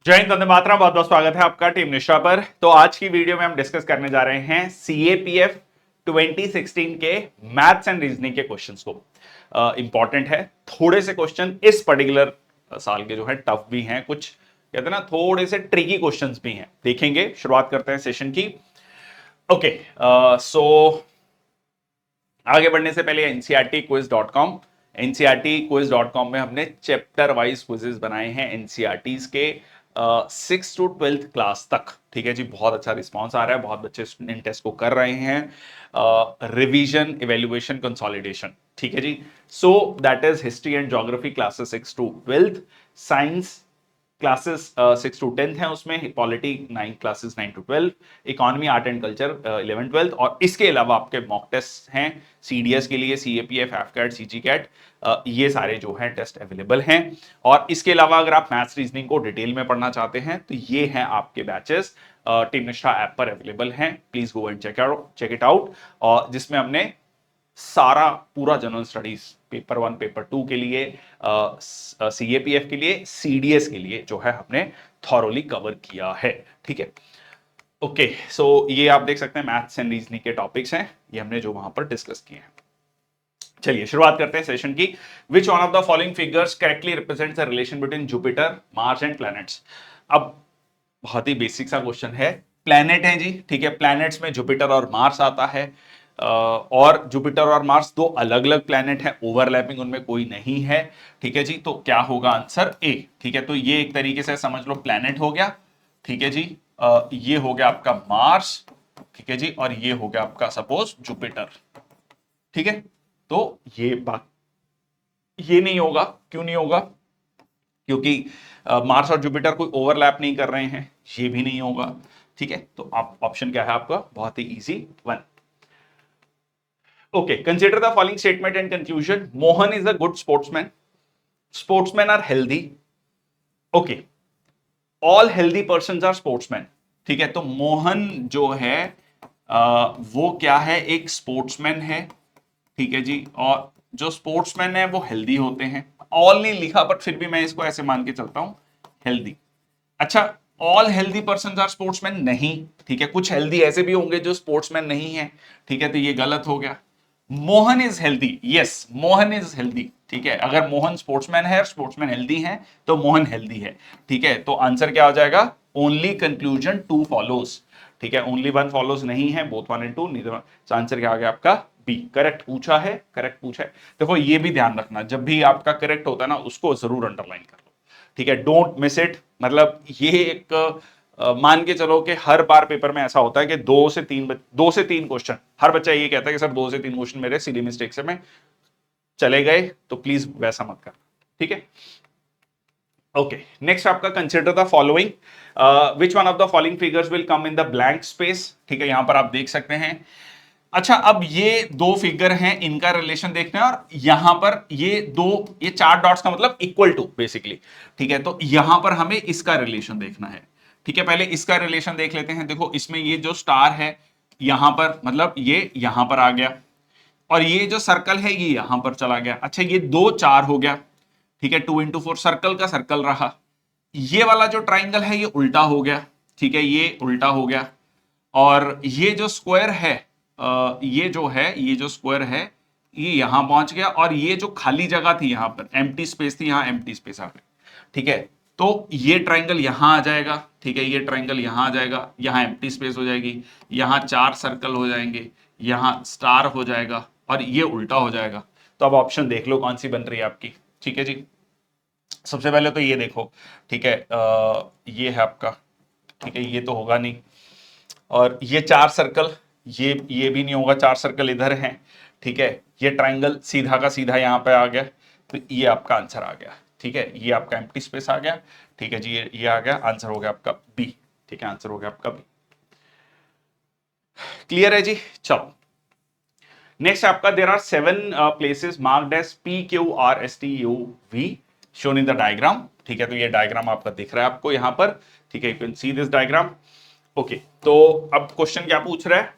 जय हिंद, वंदे मातरम। बहुत बहुत स्वागत है आपका टीम निष्ठा पर। तो आज की वीडियो में हम डिस्कस करने जा रहे हैं सीएपीएफ 2016 के मैथ्स एंड रीजनिंग के क्वेश्चंस को। इंपॉर्टेंट है, थोड़े से क्वेश्चन इस पर्टिकुलर साल के जो है टफ भी हैं, कुछ कहते हैं ना थोड़े से ट्रिकी क्वेश्चंस भी हैं। देखेंगे, शुरुआत करते हैं सेशन की। ओके, सो आगे बढ़ने से पहले ncrtquiz.com, ncrtquiz.com में हमने चैप्टर वाइज क्विजेस बनाए हैं एनसीईआरटीज के 6 टू 12th क्लास तक। ठीक है जी, बहुत अच्छा रिस्पांस आ रहा है, बहुत बच्चे स्टूडेंट टेस्ट को कर रहे हैं। Revision, evaluation, consolidation. ठीक है जी। So that is history and geography classes 6 to 12th, science classes 6 to 10th है, उसमें polity 9 classes 9 to 12, economy, art and culture 11 12th। और इसके अलावा आपके मॉक टेस्ट हैं सीडीएस के लिए, सीएपीएफ, एफकैट, सीजी कैट, ये सारे जो हैं टेस्ट अवेलेबल हैं। और इसके अलावा अगर आप मैथ्स रीजनिंग को डिटेल में पढ़ना चाहते हैं तो ये हैं आपके बैचेस, टीम निष्ठा ऐप पर अवेलेबल हैं। Please go and check it out. और जिसमें हमने सारा पूरा जनरल स्टडीज पेपर 1, पेपर 2 के लिए, सीएपीएफ के लिए, सीडीएस के लिए जो है हमने थॉरोली कवर किया है। ठीक है, ओके। सो ये आप देख सकते हैं मैथ्स एंड रीजनिंग के टॉपिक्स हैं, ये हमने जो वहां पर डिस्कस किए हैं। चलिए शुरुआत करते हैं सेशन की। विच one of the following figures correctly represents the relation between Jupiter, Mars and planets. अब बहुत ही बेसिक सा क्वेश्चन है। प्लैनेट है जी, ठीक है, प्लैनेट्स में जुपिटर और मार्स आता है। और जुपिटर और मार्स दो अलग अलग प्लैनेट है, ओवरलैपिंग उनमें कोई नहीं है। ठीक है जी, तो क्या होगा आंसर ए। ठीक है, तो ये एक तरीके से समझ लो प्लैनेट हो गया। ठीक है जी, ये हो गया आपका मार्स। ठीक है जी, और ये हो गया आपका सपोज जुपिटर। ठीक है, तो ये नहीं होगा। क्यों नहीं होगा? क्योंकि मार्स और जुपिटर कोई ओवरलैप नहीं कर रहे हैं, ये भी नहीं होगा। ठीक है, तो आप ऑप्शन क्या है आपका? बहुत ही easy one. Okay, consider the following statement and conclusion. Mohan is a good sportsman, sportsman are healthy. Okay, all healthy person are sportsman. ठीक है, तो मोहन जो है वो क्या है? एक स्पोर्ट्समैन है। ठीक है जी, और जो स्पोर्ट्समैन है वो हेल्दी होते हैं। ऑल नहीं लिखा, बट फिर भी मैं इसको ऐसे मान के चलता हूं, हेल्दी। अच्छा, all healthy person are sportsman नहीं। ठीक है, कुछ हेल्दी ऐसे भी होंगे जो स्पोर्ट्समैन नहीं है। ठीक है, तो ये गलत हो गया। Mohan is healthy, yes Mohan is healthy. ठीक है, अगर मोहन स्पोर्ट्समैन है और स्पोर्ट्समैन हेल्दी है तो मोहन हेल्दी है। ठीक है, तो आंसर क्या हो जाएगा? Only conclusion 2 follows. ठीक है, ओनली 1 फॉलोज नहीं है, बोथ 1 एंड 2 नीदर। आंसर क्या आ गया आपका? बी। करेक्ट पूछा है, करेक्ट पूछा है। देखो ये भी ध्यान रखना, जब भी आपका करेक्ट होता है ना, उसको जरूर अंडरलाइन कर लो। ठीक है, डोंट मिस इट। मतलब ये एक मान के चलो कि हर बार पेपर में ऐसा होता है कि 2 से 3 क्वेश्चन, हर बच्चा ये कहता है कि सर 2 से 3 क्वेश्चन मेरे सीधी मिस्टेक से में चले गए, तो प्लीज वैसा मत कर। ठीक है, ओके। नेक्स्ट आपका consider the following, which one of the following figures will come in the blank space. ठीक है, यहां पर आप देख सकते हैं। अच्छा, अब ये दो फिगर हैं, इनका रिलेशन देखना है, और यहां पर ये 4 डॉट्स का मतलब इक्वल टू बेसिकली। ठीक है, तो यहां पर हमें इसका रिलेशन देखना है। ठीक है, पहले इसका रिलेशन देख लेते हैं। देखो इसमें ये जो स्टार है यहां पर, मतलब ये यहां पर आ गया, और ये जो सर्कल है ये यहां पर चला गया। अच्छा, ये 2 4 हो गया। ठीक है, 2 into 4 सर्कल का सर्कल रहा। ये वाला जो ट्राइंगल है ये उल्टा हो गया। ठीक है, ये उल्टा हो गया। और ये जो स्क्वायर है, ये जो स्क्वायर है ये यहां पहुंच गया, और ये जो खाली जगह थी यहां पर एम्प्टी स्पेस थी, यहां एम्प्टी स्पेस आ गई। ठीक है, तो ये ट्राइंगल यहां आ जाएगा। ठीक है, ये ट्राइंगल यहां आ जाएगा, यहां एम्प्टी स्पेस हो जाएगी, यहां 4 सर्कल हो जाएंगे, यहां स्टार हो जाएगा, और ये उल्टा हो जाएगा। तो अब ऑप्शन देख लो कौन सी बन रही है आपकी। ठीक है जी, सबसे पहले तो ये देखो। ठीक है, ये है आपका। ठीक है, ये तो होगा नहीं। और ये 4 सर्कल, ये भी नहीं होगा, 4 सर्कल इधर हैं। ठीक है, ये ट्राइंगल सीधा का सीधा यहां पे आ गया, तो ये आपका आंसर आ गया। ठीक है, ये आपका एम्प्टी स्पेस आ गया। ठीक है जी, ये आ गया, आंसर हो गया आपका बी। ठीक है, आंसर हो गया आपका बी। क्लियर है जी? चलो नेक्स्ट आपका, there are 7 places marked as PQRSTUV shown in the diagram. ठीक है, तो ये डायग्राम आपका दिख रहा है आपको यहां पर। ठीक है, you can see this diagram. Okay, तो अब क्वेश्चन क्या पूछ रहा है?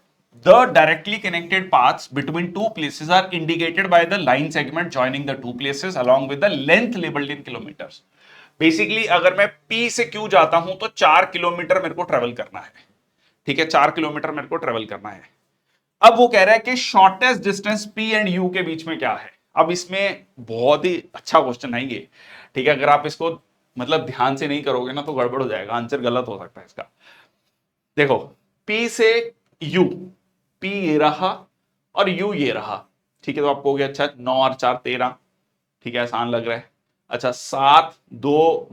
The directly connected paths between 2 places are indicated by the line segment joining the 2 places along with the length labelled in kilometres. Basically अगर मैं P से Q जाता हूं तो 4 किलोमीटर मेरे को ट्रेवल करना है, ठीक है, 4 किलोमीटर मेरे को ट्रेवल करना है। अब वो कह रहा है कि shortest distance P and U के बीच में क्या है। अब इसमें बहुत ही अच्छा क्वेश्चन है ये, ठीक है, अगर आप इसको मतलब ध्यान से नहीं करोगे ना तो गड़बड़ हो जाएगा, आंसर गलत हो सकता है इसका। देखो P से U, P ये रहा और U ये रहा, ठीक है, तो आपको हो गया अच्छा 9 और 4 13, ठीक है, आसान लग रहा है। अच्छा 7 2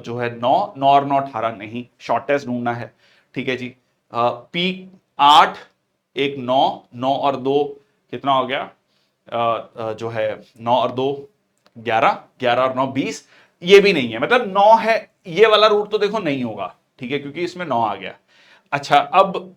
जो है 9, 9 और 9 18, नहीं, शॉर्टेस्ट ढूंढना है, ठीक है जी। P 8 1 9, 9 और 2 कितना हो गया, जो है 9 और 2 11, 11 और 9 20, ये भी नहीं है, मतलब 9 है, ये वाला रूट तो देखो नहीं होगा, ठीक है, क्योंकि इसमें 9 आ गया। अच्छा अब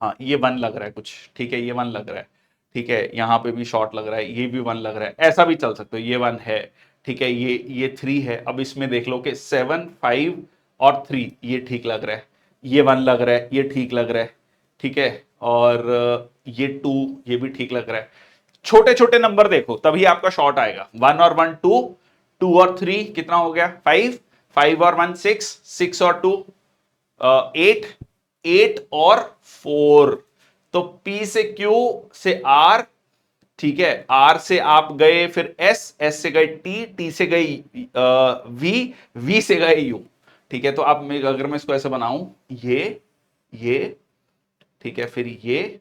हाँ ये 1 लग रहा है कुछ, ठीक है, ये 1 लग रहा है, ठीक है, यहां पे भी शॉर्ट लग रहा है, ये भी 1 लग रहा है, ऐसा भी चल सकता है, ये 1 है, ठीक है, ये 3 है। अब इसमें देख लो कि 7 5 और 3 ये ठीक लग रहा है, ये 1 लग रहा है, ये ठीक लग रहा है, ठीक है, और ये 2 ये भी ठीक लग रहा है। छोटे छोटे नंबर देखो तभी आपका शॉर्ट आएगा, 1 और 1 2, 2 और 3 कितना हो गया 5, 5 और 1 6, 6 और 2 8, 8 और 4, तो P से Q से R, ठीक है, R से आप गए फिर S, S से गए T, T से गई V, V से गए U, ठीक है, तो अब मैं अगर मैं इसको ऐसे बनाऊं, ये ठीक है, फिर ये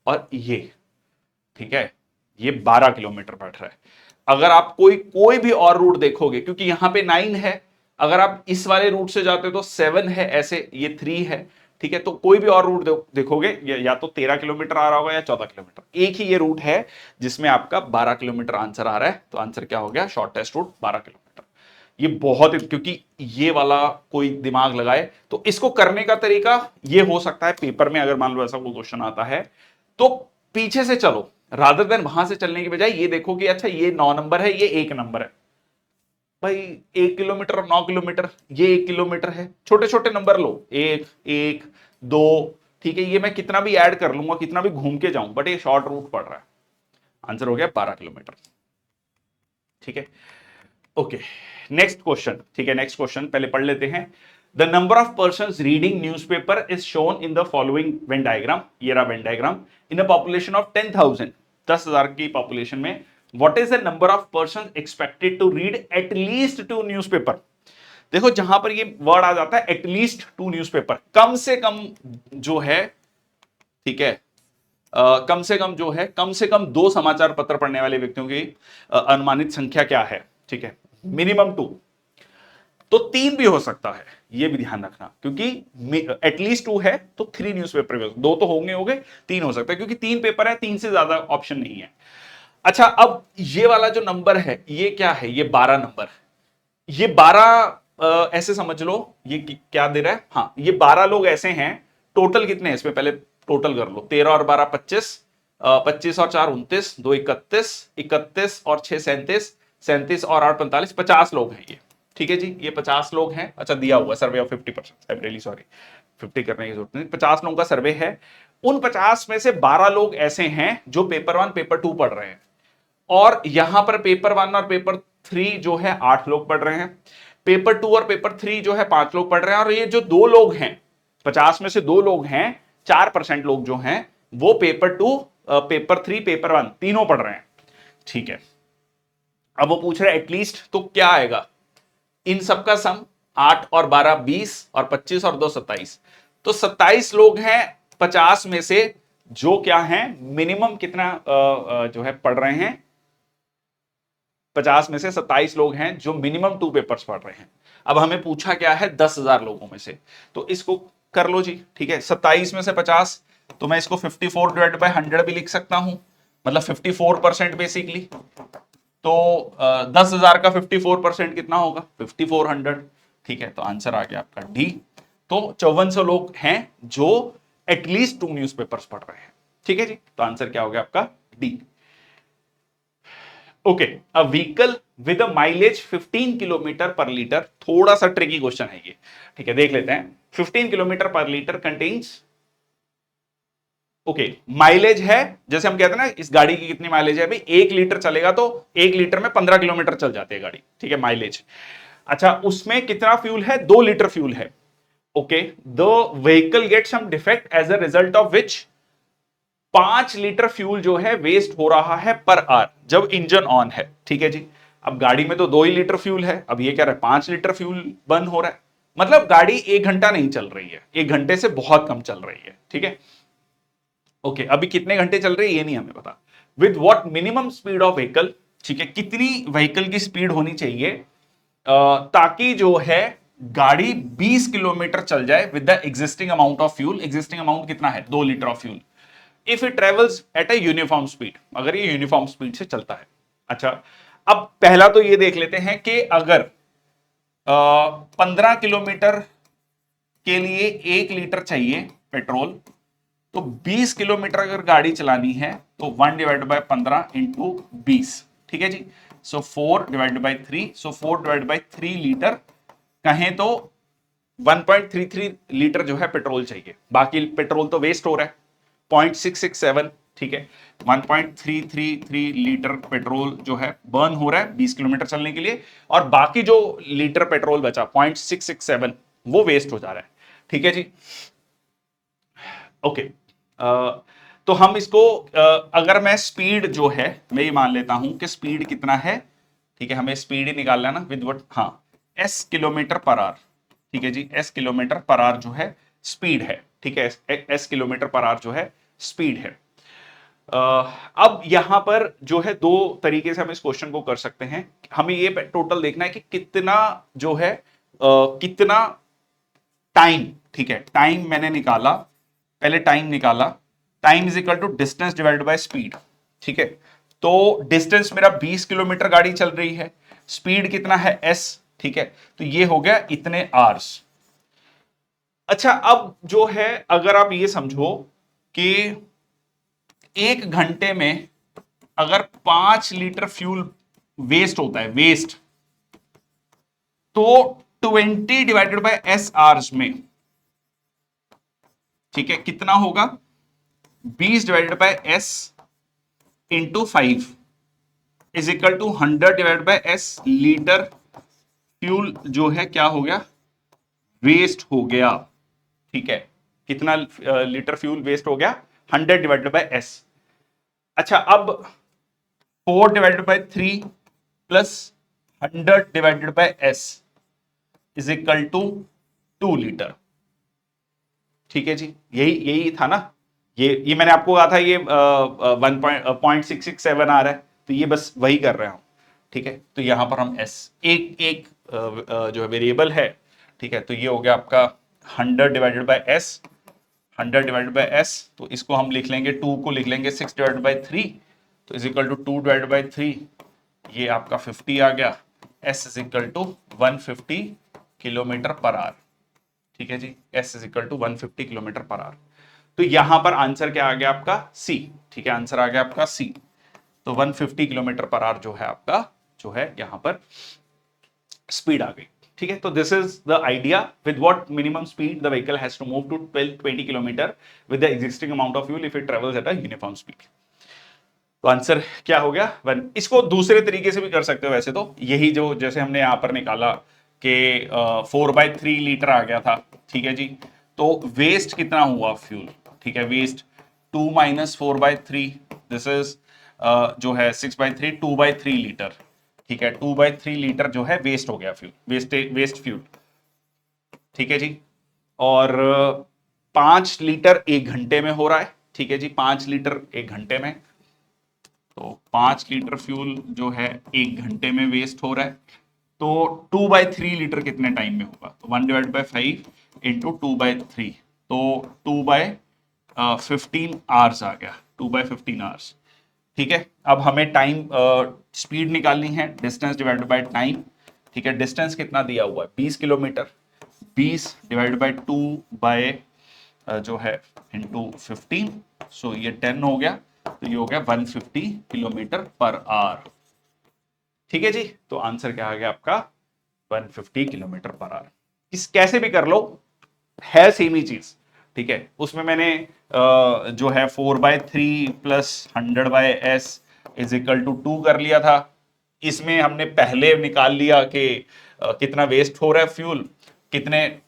और ये, ठीक है, ये 12 किलोमीटर बढ़ रहा है। अगर आप कोई भी और रूट देखोगे, क्योंकि यहां पे 9 है, अगर आप इस वाले रूट से जाते तो 7 है, ऐसे ये 3 है, ठीक है, तो कोई भी और रूट देखोगे या तो 13 किलोमीटर आ रहा होगा या 14 किलोमीटर, एक ही ये रूट है जिसमें आपका 12 किलोमीटर आंसर आ रहा है, तो आंसर क्या हो गया, शॉर्टेस्ट रूट 12 किलोमीटर। ये बहुत, क्योंकि ये वाला कोई दिमाग लगाए तो इसको करने का तरीका ये हो सकता है, पेपर में अगर मान लो ऐसा कोई क्वेश्चन आता है तो पीछे से चलो, रादर देन वहां से चलने की बजाय ये देखो कि अच्छा ये 9 नंबर है, ये 1 नंबर है, भाई 1 किलोमीटर और 9 किलोमीटर, ये 1 किलोमीटर है, छोटे छोटे नंबर लो, 1 1 2, ठीक है, ये मैं कितना भी ऐड कर लूंगा, कितना भी घूम के जाऊं, बट ये शॉर्ट रूट पड़ रहा है, आंसर हो गया 12 किलोमीटर, ठीक है। ओके, नेक्स्ट क्वेश्चन, ठीक है, नेक्स्ट क्वेश्चन पहले पढ़ लेते हैं। The number of person reading newspaper is shown in the following Venn diagram, ये रहा Venn diagram, in a population of 10,000, 10,000 की पॉपुलेशन में what is the number of person expected to read at least 2 newspaper. देखो जहां पर ये word आ जाता है एटलीस्ट 2 न्यूज़पेपर, कम से कम जो है, ठीक है, कम से कम जो है, कम से कम 2 समाचार पत्र पढ़ने वाले व्यक्तियों की अनुमानित संख्या क्या है, ठीक है, मिनिमम 2, तो 3 भी हो सकता है, ये भी ध्यान रखना, क्योंकि एटलीस्ट 2 है तो 3 न्यूज़पेपर भी, 2 तो होंगे 3 हो सकता है, क्योंकि 3 पेपर है, 3 से ज्यादा ऑप्शन नहीं है। अच्छा अब ये वाला जो नंबर है ये क्या है, ये 12 नंबर, ये 12 ऐसे समझ लो, ये क्या दे रहा है, हाँ ये 12 लोग ऐसे हैं, टोटल कितने हैं इसमें, पहले टोटल कर लो, 13 और 12 25, 25 और 4 29, 2 31, 31 और 6 37, 37 और 8 45, 50 लोग हैं ये, ठीक है जी, ये 50 लोग हैं। अच्छा दिया हुआ survey of 50%, I am really sorry, 50 करने की जरूरत नहीं, 50 लोगों का सर्वे है, उन 50 में से 12 लोग ऐसे हैं जो पेपर 1 पेपर 2 पढ़ रहे हैं, और यहां पर पेपर 1 और पेपर 3 जो है 8 लोग पढ़ रहे हैं, पेपर 2 और पेपर 3 जो है 5 लोग पढ़ रहे हैं, और ये जो 2 लोग हैं 50 में से 2 लोग हैं, 4% लोग जो हैं वो पेपर 2 पेपर 3 पेपर 1 तीनों पढ़ रहे हैं, ठीक है। अब वो पूछ रहे एटलीस्ट, तो क्या आएगा, इन सबका सम 8 और 12 20 और 25 और 2 27, तो 27 लोग हैं 50 में से जो क्या है मिनिमम कितना जो है पढ़ रहे हैं, 50 में से 27 लोग हैं जो मिनिमम 2 पेपर्स पढ़ रहे हैं। अब हमें पूछा क्या है 10,000 लोगों में से, तो इसको कर लो जी, ठीक है, 27 में से 50, तो मैं इसको 54 डिवाइड बाय 100 भी लिख सकता हूं, मतलब 54% बेसिकली, तो 10,000 का 54% कितना होगा 5400, ठीक है, तो आंसर आ गया आपका डी। तो 5400 लोग हैं जो एटलीस्ट 2 न्यूज़पेपर्स पढ़ रहे हैं, ठीक है जी, तो आंसर क्या हो गया आपका D. Okay, a vehicle with a mileage 15 kilometre पर लीटर, थोड़ा सा ट्रिकी क्वेश्चन है ये, ठीक है, देख लेते हैं। 15 किलोमीटर पर लीटर कंटेन्स ओके माइलेज है, जैसे हम कहते हैं ना इस गाड़ी की कितनी माइलेज है, भाई 1 लीटर चलेगा तो 1 लीटर में 15 किलोमीटर चल जाती है गाड़ी, ठीक है माइलेज। अच्छा उसमें कितना फ्यूल है, 2 लीटर फ्यूल है। Okay the vehicle get some defect as a result of which 5 litre fuel जो है वेस्ट हो रहा है पर आवर जब इंजन ऑन है, ठीक है जी। अब गाड़ी में तो 2 ही लीटर फ्यूल है, अब ये कह रहा है 5 लीटर फ्यूल बर्न हो रहा है, मतलब गाड़ी 1 घंटा नहीं चल रही है, 1 घंटे से बहुत कम चल रही है, ठीक है। ओके अभी कितने घंटे चल रही है ये नहीं हमें पता। With what minimum speed of vehicle, ठीक है कितनी व्हीकल की स्पीड होनी चाहिए ताकि जो है गाड़ी 20 किलोमीटर चल जाए with the existing amount of fuel. Existing amount कितना है, 2 litre of fuel. If it travels at a uniform speed, अगर ये यूनिफॉर्म स्पीड से चलता है। अच्छा अब पहला तो ये देख लेते हैं कि अगर 15 किलोमीटर के लिए 1 लीटर चाहिए पेट्रोल, तो 20 किलोमीटर अगर गाड़ी चलानी है तो 1/15 × 20, ठीक है जी। सो 4/3, सो 4/3 लीटर कहें तो 1.33 लीटर जो है पेट्रोल चाहिए, बाकी पेट्रोल तो वेस्ट हो रहा है 0.667, ठीक है। 1.333 लीटर पेट्रोल जो है बर्न हो रहा है 20 किलोमीटर चलने के लिए, और बाकी जो लीटर पेट्रोल बचा 0.667 वो वेस्ट हो जा रहा है, ठीक है जी। ओके तो हम इसको अगर मैं स्पीड जो है मैं ये मान लेता हूं कि स्पीड कितना है, ठीक है हमें स्पीड ही निकालना है ना विद व्हाट, हाँ एस किलोमीटर पर आवर, ठीक है जी। एस किलोमीटर पर आवर जो है स्पीड है, ठीक है एस किलोमीटर पर आवर जो है स्पीड है। अब यहां पर जो है दो तरीके से हम इस क्वेश्चन को कर सकते हैं। हमें ये टोटल देखना है कि कितना जो है कितना टाइम, ठीक है टाइम मैंने निकाला, पहले टाइम निकाला, time is equal to distance divided by speed, ठीक है। तो डिस्टेंस मेरा 20 किलोमीटर गाड़ी चल रही है, स्पीड कितना है एस, ठीक है तो ये हो गया इतने आवर्स। अच्छा अब जो है अगर आप ये समझो कि 1 घंटे में अगर 5 लीटर फ्यूल वेस्ट होता है, वेस्ट, तो 20/s में, ठीक है कितना होगा, 20/s into 5 is equal to 100/s litre fuel जो है क्या हो गया, वेस्ट हो गया, ठीक है। कितना लीटर फ्यूल वेस्ट हो गया, 100/s। अच्छा अब 4/3 plus 100/s is equal to 2 litre, ठीक है जी। यही यही था ना, ये मैंने आपको कहा था ये 1.667 आ रहा है, तो ये बस वही कर रहा हूं, ठीक है। तो यहां पर हम एस एक एक जो है वेरिएबल है, ठीक है। तो ये हो गया आपका 100/s, 100/s, तो इसको हम लिख लेंगे 2 को लिख लेंगे 6/3, तो इज इक्वल टू 2/3, ये आपका 50 आ गया। S is equal to 150 kilometre per hour, ठीक है जी। S is equal to 150 kilometre per hour. तो यहां पर आंसर क्या आ गया आपका सी, ठीक है आंसर आ गया आपका सी। तो 150 किलोमीटर पर आवर जो है आपका जो है यहां पर स्पीड आ गई, ठीक है। तो this is the idea with what minimum speed the vehicle has to move to 12-20 kilometre with the existing amount of fuel if it travels at a uniform speed. तो आंसर क्या हो गया 1। इसको दूसरे तरीके से भी कर सकते हो, वैसे तो यही जो जैसे हमने यहां पर निकाला कि 4/3 लीटर आ गया था, ठीक है जी। तो वेस्ट कितना हुआ फ्यूल, ठीक है वेस्ट 2 - 4/3, दिस इज जो है 6/3, 2/3 लीटर, ठीक है 2/3 लीटर जो है वेस्ट हो गया फ्यूल, वेस्ट फ्यूल, ठीक है जी। और 5 लीटर 1 घंटे में हो रहा है, ठीक है जी 5 लीटर 1 घंटे में, तो 5 लीटर फ्यूल जो है 1 घंटे में वेस्ट हो रहा है। तो 2/3 लीटर कितने टाइम में होगा, तो 1/5 इंटू 2/3, तो 2/15 आवर्स आ गया, 2/15 आवर्स, ठीक है। अब हमें टाइम स्पीड निकालनी है, डिस्टेंस डिवाइडेड बाय टाइम, ठीक है। डिस्टेंस कितना दिया हुआ है 20 किलोमीटर, 20 डिवाइडेड बाय 2 बाय जो है इंटू 15, सो ये 10 हो गया, तो ये हो गया 150 किलोमीटर पर आवर, ठीक है जी। तो आंसर क्या आ गया आपका 150 किलोमीटर पर आवर। इस कैसे भी कर लो है सेम ही चीज, ठीक है, उसमें मैंने जो है 4/3 plus 100/s is equal to 2 कर लिया था। इसमें हमने पहले निकाल लिया कि कितना वेस्ट हो रहा है फ्यूल, कितने,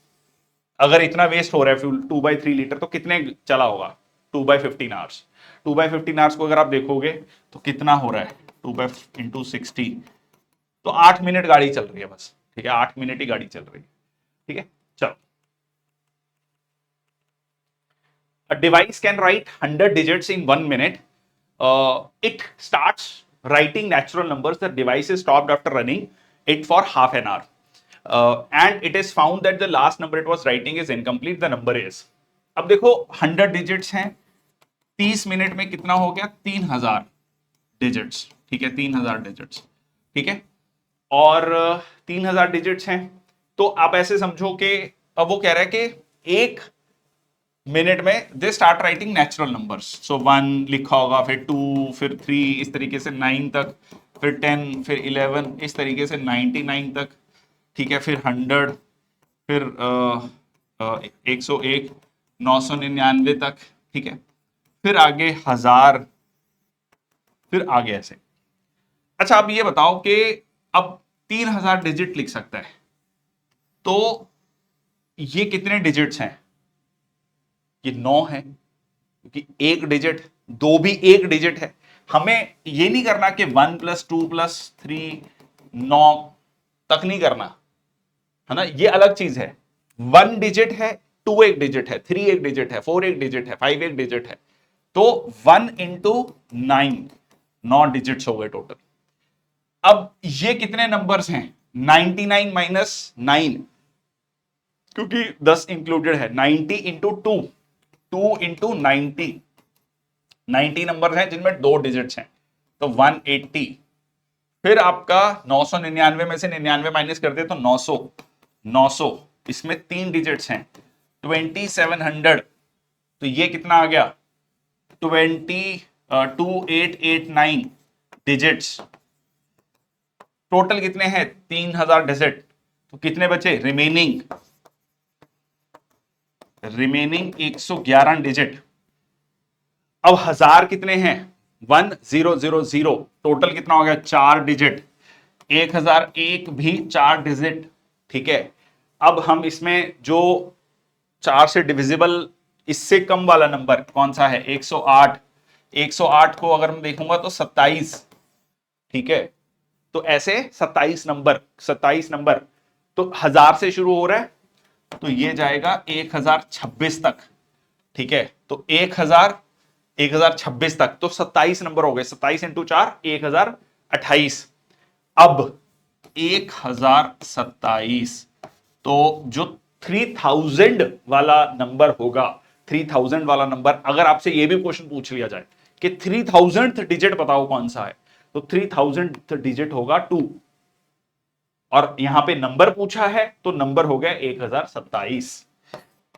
अगर इतना वेस्ट हो रहा है फ्यूल 2/3 लीटर तो कितने चला होगा, 2/15 आवर्स। 2/15 आवर्स को अगर आप देखोगे तो कितना हो रहा है, 2/60, तो 8 मिनट गाड़ी चल रही है बस, ठीक है, 8 मिनट ही गाड़ी चल रही है, ठीक है। चलो, a device can write 100 digits in 1 minute. It starts writing natural numbers. The device is stopped after running it for half an hour. And it is found that the last number it was writing is incomplete. The number is. अब देखो 100 digits हैं, 30 minute में कितना हो गया, 3000 digits, ठीक है, 3000 digits, ठीक है। और 3000 डिजिट्स हैं, तो आप ऐसे समझो कि अब वो कह रहा है कि एक मिनट में they start writing natural numbers. So 1 लिखा होगा, फिर 2, फिर 3, इस तरीके से 9 तक, फिर 10, फिर 11, इस तरीके से 99 तक, ठीक है, फिर 100, फिर 101, 999 तक, ठीक है, फिर आगे 1000, फिर आगे ऐसे। अच्छा, अब ये बताओ कि अब 3000 डिजिट लिख सकता है, तो ये कितने डिजिट्स हैं, ये 9 है, क्योंकि एक डिजिट, 2 भी एक डिजिट है। हमें ये नहीं करना कि 1 + 2 + 3 9 तक नहीं करना है ना, ये अलग चीज है। 1 डिजिट है, 2 एक डिजिट है, 3 एक डिजिट है, 4 एक डिजिट है, 5 एक डिजिट है, तो 1 × 9, 9 डिजिट्स हो गए टोटल। अब ये कितने नंबर्स हैं, 99 - 9, क्योंकि 10 इंक्लूडेड है, 90 × 2, 2 × 90, 90 नंबर हैं जिनमें 2 डिजिट्स हैं, तो 180। फिर आपका 999 में से 99 माइनस कर दे तो 900, 900 इसमें 3 डिजिट्स हैं, 2700, तो ये कितना आ गया, 2889 डिजिट्स। टोटल कितने हैं, 3000 डिजिट, तो कितने बचे रिमेनिंग, 111 डिजिट। अब 1000 कितने हैं, 1000, टोटल कितना हो गया, 4 डिजिट, 1001 भी 4 डिजिट, ठीक है। अब हम इसमें जो 4 से डिविजिबल इससे कम वाला नंबर कौन सा है, 108, 108 को अगर मैं देखूंगा तो 27, ठीक है, तो ऐसे 27 नंबर, 27 नंबर, तो 1000 से शुरू हो रहा है, तो ये जाएगा 1026 तक, ठीक है, तो 1026 तक, तो 27 नंबर हो गए, 27 × 4 1028। अब 1027, तो जो 3000 वाला नंबर होगा, 3000 वाला नंबर, अगर आपसे यह भी क्वेश्चन पूछ लिया जाए कि 3000th डिजिट बताओ कौन सा है, तो 3000th डिजिट होगा 2, और यहां पे नंबर पूछा है तो नंबर हो गया 1027,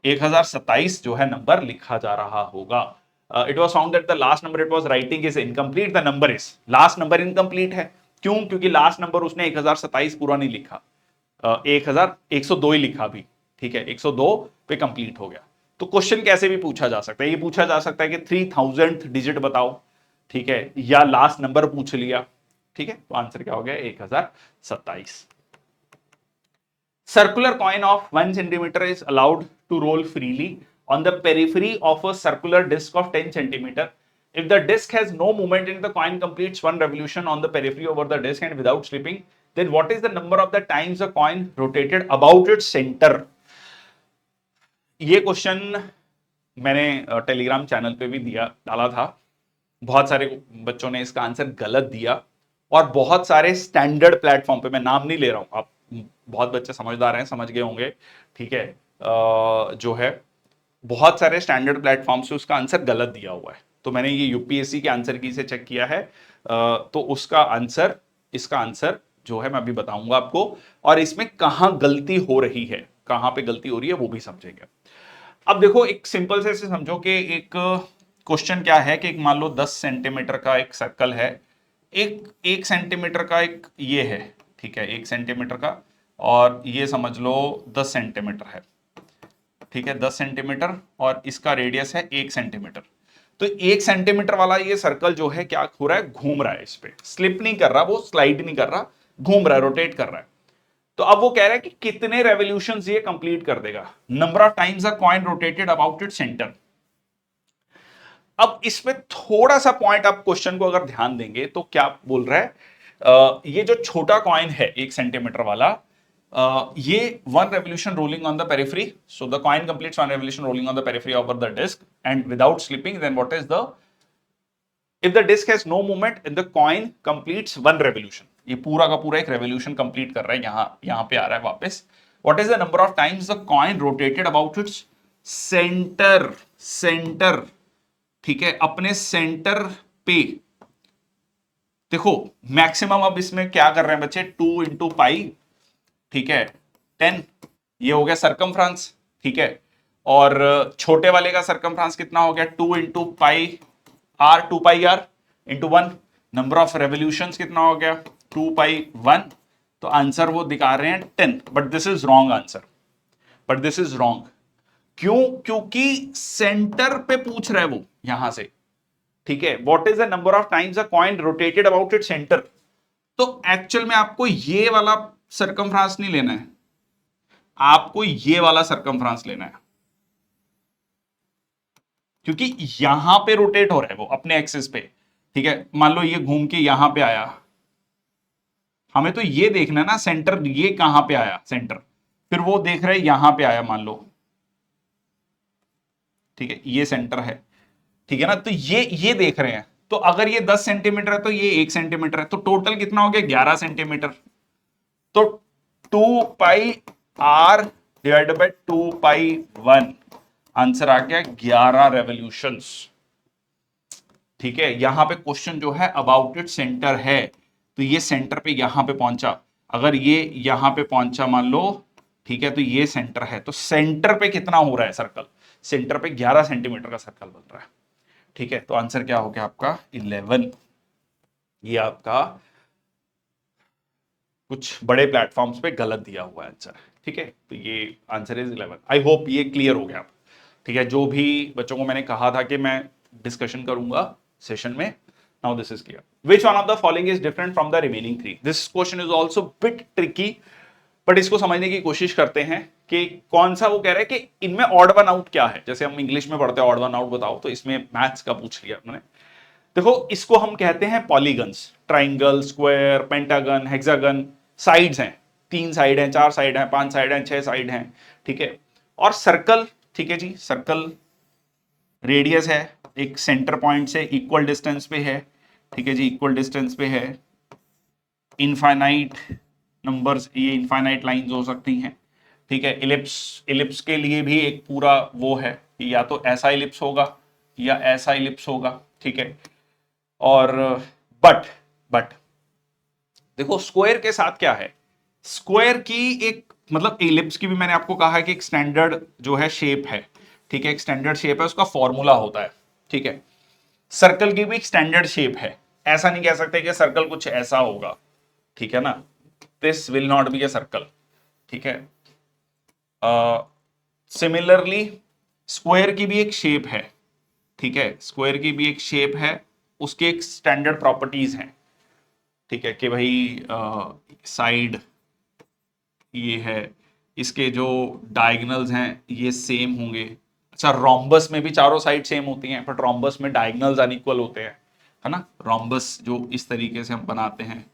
1027 जो है नंबर लिखा जा रहा होगा। It was found that the last number it was writing is incomplete, the number is, last number incomplete है, क्यों, क्योंकि लास्ट नंबर उसने 1027 पूरा नहीं लिखा, 102 ही लिखा भी, ठीक है, 102 पे कंप्लीट हो गया। तो क्वेश्चन कैसे भी पूछा जा सकता है, ये पूछा जा सकता है कि 3000th डिजिट बताओ, ठीक है, या लास्ट नंबर पूछ लिया, ठीक है, तो आंसर क्या हो गया, 1027। Circular coin of 1 centimeter is allowed to roll freely on the periphery of a circular disc of 10 centimeter. If the disc has no movement and the coin completes one revolution on the periphery over the disc and without slipping, then what is the number of the times the coin rotated about its center? ये question मैंने Telegram channel पे भी डाला था, बहुत सारे बच्चों ने इसका आंसर गलत दिया, और बहुत सारे स्टैंडर्ड प्लेटफॉर्म पे, मैं नाम नहीं ले रहा हूं, आप बहुत बच्चे समझदार हैं, समझ गए होंगे, ठीक है, जो है बहुत सारे स्टैंडर्ड प्लेटफॉर्म से उसका आंसर गलत दिया हुआ है, तो मैंने ये यूपीएससी के आंसर की से चेक किया है, तो उसका आंसर, इसका आंसर जो है मैं अभी बताऊंगा आपको, और इसमें कहां गलती हो रही है, कहां पे गलती हो रही है वो भी समझेंगे। अब देखो, एक सिंपल से समझो कि एक क्वेश्चन क्या है कि एक मान लो 10 सेंटीमीटर का एक सर्कल है, एक सेंटीमीटर का एक ये है, ठीक है, 1 सेंटीमीटर का, और ये समझ लो 10 सेंटीमीटर है, ठीक है, 10 सेंटीमीटर, और इसका रेडियस है 1 सेंटीमीटर। तो 1 सेंटीमीटर वाला ये सर्कल जो है क्या हो रहा है, घूम रहा है, इस पे स्लिप नहीं कर रहा, वो स्लाइड नहीं कर रहा, घूम रहा है, रोटेट कर रहा है। तो अब वो कह रहा है कि कितने रेवोल्यूशंस ये कंप्लीट कर देगा, number of times the coin rotated about its centre. अब इसमें थोड़ा सा पॉइंट, आप क्वेश्चन को अगर ध्यान देंगे तो क्या बोल रहा है, ये जो छोटा कॉइन है 1 सेंटीमीटर वाला, ये 1 revolution rolling on the periphery, so the coin completes 1 revolution rolling on the periphery over the disc and without slipping, then what is the, if the disc has no movement and the coin completes 1 revolution, ये पूरा का पूरा एक revolution complete कर रहा है, यहां पे आ रहा है वापस। what is the number of times the coin rotated about its center, ठीक है, अपने सेंटर पे। देखो मैक्सिमम अब इसमें क्या कर रहे हैं बच्चे, 2 इंटू पाई, ठीक है, 10, ये हो गया सरकमफ्रांस, ठीक है, और छोटे वाले का सरकमफ्रांस कितना हो गया, 2 into pi r, 2 pi r into 1, number of revolutions कितना हो गया, 2 पाई 1, तो आंसर वो दिखा रहे हैं 10, but this is wrong answer, but this is wrong. क्यों, क्योंकि सेंटर पे पूछ रहा है वो यहां से, ठीक है, what is the number of times the coin rotated about its centre. तो एक्चुअल में आपको ये वाला सरकमफ्रांस नहीं लेना है, आपको ये वाला सरकमफ्रांस लेना है, क्योंकि यहां पे रोटेट हो रहा है वो अपने एक्सिस पे, ठीक है। मान लो ये घूम के यहां पे आया, हमें तो ये देखना है ना सेंटर, ये कहां पे आया सेंटर, फिर वो देख रहे हैं यहां पे आया मान लो, ठीक है, ये सेंटर है, ठीक है ना, तो ये देख रहे हैं, तो अगर ये 10 सेंटीमीटर है तो ये 1 सेंटीमीटर है, तो टोटल कितना हो गया, 11 सेंटीमीटर। तो 2 pi are divided by 2 pi 1, answer आ गया 11 रेवोल्यूशंस, ठीक है। यहां पे क्वेश्चन जो है अबाउट इट सेंटर है, तो ये सेंटर पे यहां पे पहुंचा, अगर ये यहां पे पहुंचा मान लो, ठीक है, तो ये सेंटर है, तो सेंटर पे कितना हो रहा है सर्कल, सेंटर पे 11 सेंटीमीटर का सर्कल बन रहा है, ठीक है। तो आंसर क्या हो गया आपका 11, ये आपका कुछ बड़े प्लेटफॉर्म्स पे गलत दिया हुआ आंसर, ठीक है, तो ये आंसर इज 11। आई होप ये क्लियर हो गया आप, ठीक है, जो भी बच्चों को मैंने कहा था कि मैं डिस्कशन करूंगा सेशन में, now this is clear. Which one of the following is different from the remaining 3, this question is also bit tricky, but इसको समझने की कोशिश करते हैं कि कौन सा, वो कह रहा है कि इनमें ऑड वन आउट क्या है, जैसे हम इंग्लिश में पढ़ते हैं ऑड वन आउट बताओ, तो इसमें मैथ्स का पूछ लिया उन्होंने। देखो इसको हम कहते हैं polygons, triangle, square, pentagon, hexagon, sides हैं, 3 साइड हैं, 4 साइड हैं, 5 साइड हैं, 6 साइड हैं, ठीक है, और सर्कल, ठीक है जी, सर्कल रेडियस है, एक सेंटर पॉइंट से इक्वल डिस्टेंस पे है, ठीक है जी, इक्वल डिस्टेंस पे है, इनफाइनाइट नंबर्स, ये इनफाइनाइट लाइंस हो सकती हैं, ठीक है। इलिप्स के लिए भी एक पूरा वो है, या तो ऐसा इलिप्स होगा या ऐसा इलिप्स होगा, ठीक है। और बट देखो स्क्वायर के साथ क्या है, स्क्वायर की एक मतलब इलिप्स की भी मैंने आपको कहा है कि एक स्टैंडर्ड जो है शेप है, ठीक है, एक स्टैंडर्ड शेप है, उसका फॉर्मूला होता है, ठीक है। सर्कल की भी एक स्टैंडर्ड शेप है, ऐसा नहीं कह सकते कि सर्कल कुछ ऐसा होगा, ठीक है ना, this will not be a circle, ठीक है। सिमिलरली स्क्वायर की भी एक शेप है, ठीक है, स्क्वायर की भी एक शेप है, उसकी एक स्टैंडर्ड प्रॉपर्टीज हैं, ठीक है, कि भाई साइड ये है, इसके जो डायगोनल्स हैं ये सेम होंगे। अच्छा, रोम्बस में भी चारों साइड सेम होती हैं, बट रोम्बस में डायगोनल्स अनइक्वल होते हैं, है ना, रोम्बस जो इस तरीके से हम बनाते हैं,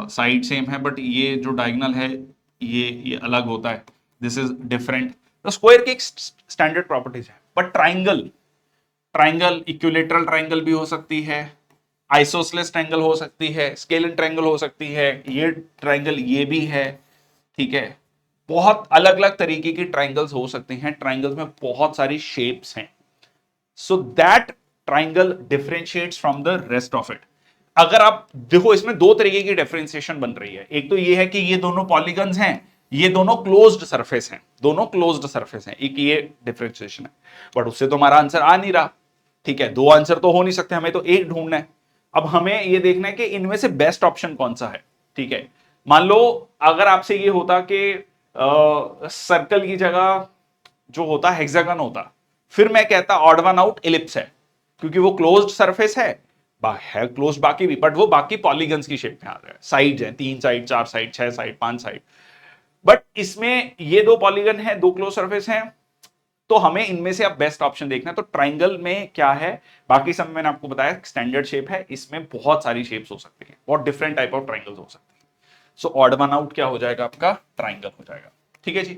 साइड सेम है, बट ये जो डायगोनल है ये अलग होता है, दिस इज डिफरेंट। तो स्क्वायर की एक स्टैंडर्ड प्रॉपर्टीज है, बट ट्राइंगल इक्विलेटरल ट्राइंगल भी हो सकती है, आइसोसेलेस ट्राइंगल हो सकती है, स्केलन ट्राइंगल हो सकती है, ये ट्राइंगल ये भी है, ठीक है। बहुत अलग अलग तरीके की ट्राइंगल्स हो सकते हैं, ट्राइंगल्स में बहुत सारी शेप्स हैं, so that triangle differentiates from the rest of it. अगर आप देखो इसमें 2 तरीके की डिफरेंशिएशन बन रही है, एक तो ये है कि ये दोनों पॉलीगन्स हैं, ये दोनों क्लोज्ड सरफेस हैं, दोनों क्लोज्ड सरफेस हैं, एक ये डिफरेंशिएशन है, बट उससे तो हमारा आंसर आ नहीं रहा, ठीक है, 2 आंसर तो हो नहीं सकते, हमें तो एक ढूंढना है। अब हमें ये देखना है कि इनमें से बेस्ट ऑप्शन कौन सा है, ठीक है। मान लो अगर आपसे ये होता कि सर्कल की जगह जो होता हेक्सागन होता, फिर मैं कहता ऑड वन आउट इलिप्स है, क्योंकि वो क्लोज्ड सरफेस है क्लोज बाकी भी, बट वो बाकी पॉलीगन्स की शेप में आ रहा है, साइड्स हैं, 3 side, 4 side, 6 side, 5 side, but इसमें ये 2 पॉलीगन है, 2 क्लोज सरफेस हैं, तो हमें इनमें से अब बेस्ट ऑप्शन देखना है। तो ट्राइंगल में क्या है, बाकी सब मैंने आपको बताया स्टैंडर्ड शेप है, इसमें बहुत सारी शेप्स हो सकती है, बहुत डिफरेंट टाइप ऑफ ट्राइंगल्स हो सकते हैं। सो ऑड वन आउट क्या हो जाएगा आपका, ट्राइंगल हो जाएगा। ठीक है जी,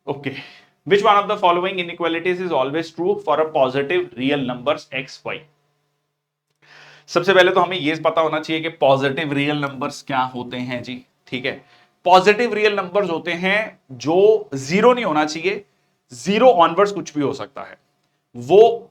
okay. Which one of the following inequalities is always true for a positive real numbers x y. सबसे पहले तो हमें यह पता होना चाहिए कि पॉजिटिव रियल नंबर्स क्या होते हैं जी। ठीक है, पॉजिटिव रियल नंबर्स होते हैं जो जीरो नहीं होना चाहिए, जीरो ऑनवर्ड्स कुछ भी हो सकता है, वो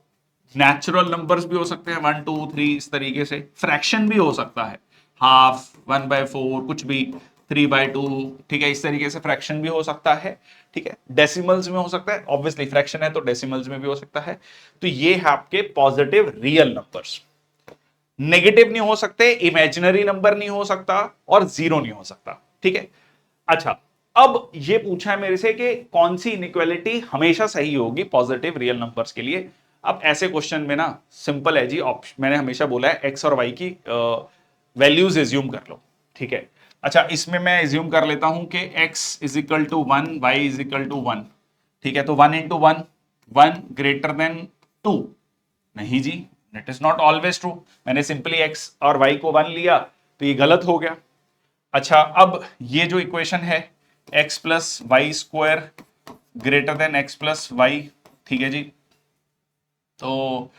नेचुरल नंबर्स भी हो सकते हैं 1 2 3 इस तरीके से, फ्रैक्शन भी हो सकता है, हाफ, 1/4 कुछ भी, 3/2, ठीक है, इस तरीके से फ्रैक्शन भी हो सकता है। ठीक है, डेसिमल्स में हो सकता है, ऑब्वियसली फ्रैक्शन है तो डेसिमल्स में भी हो सकता है। तो ये है आपके पॉजिटिव रियल नंबर्स। नेगेटिव नहीं हो सकते, इमेजिनरी नंबर नहीं हो सकता, और जीरो नहीं हो सकता। ठीक है, अच्छा, अब ये पूछा है मेरे से कि कौन सी इनइक्वालिटी हमेशा सही होगी पॉजिटिव रियल नंबर्स के लिए। अब ऐसे क्वेश्चन में ना सिंपल है जी, ऑप्शन मैंने हमेशा बोला है एक्स और वाई की वैल्यूज एज्यूम कर लो। ठीक है, अच्छा, इसमें मैं एज्यूम कर लेता हूं कि x is equal to 1, y is equal to 1। ठीक है, तो 1 इंटू 1, 1 ग्रेटर देन 2। नहीं जी, it is not always true, मैंने सिंपली x और y को 1 लिया तो ये गलत हो गया। अच्छा, अब ये जो इक्वेशन है x plus y square greater than x plus y, ठीक है जी, तो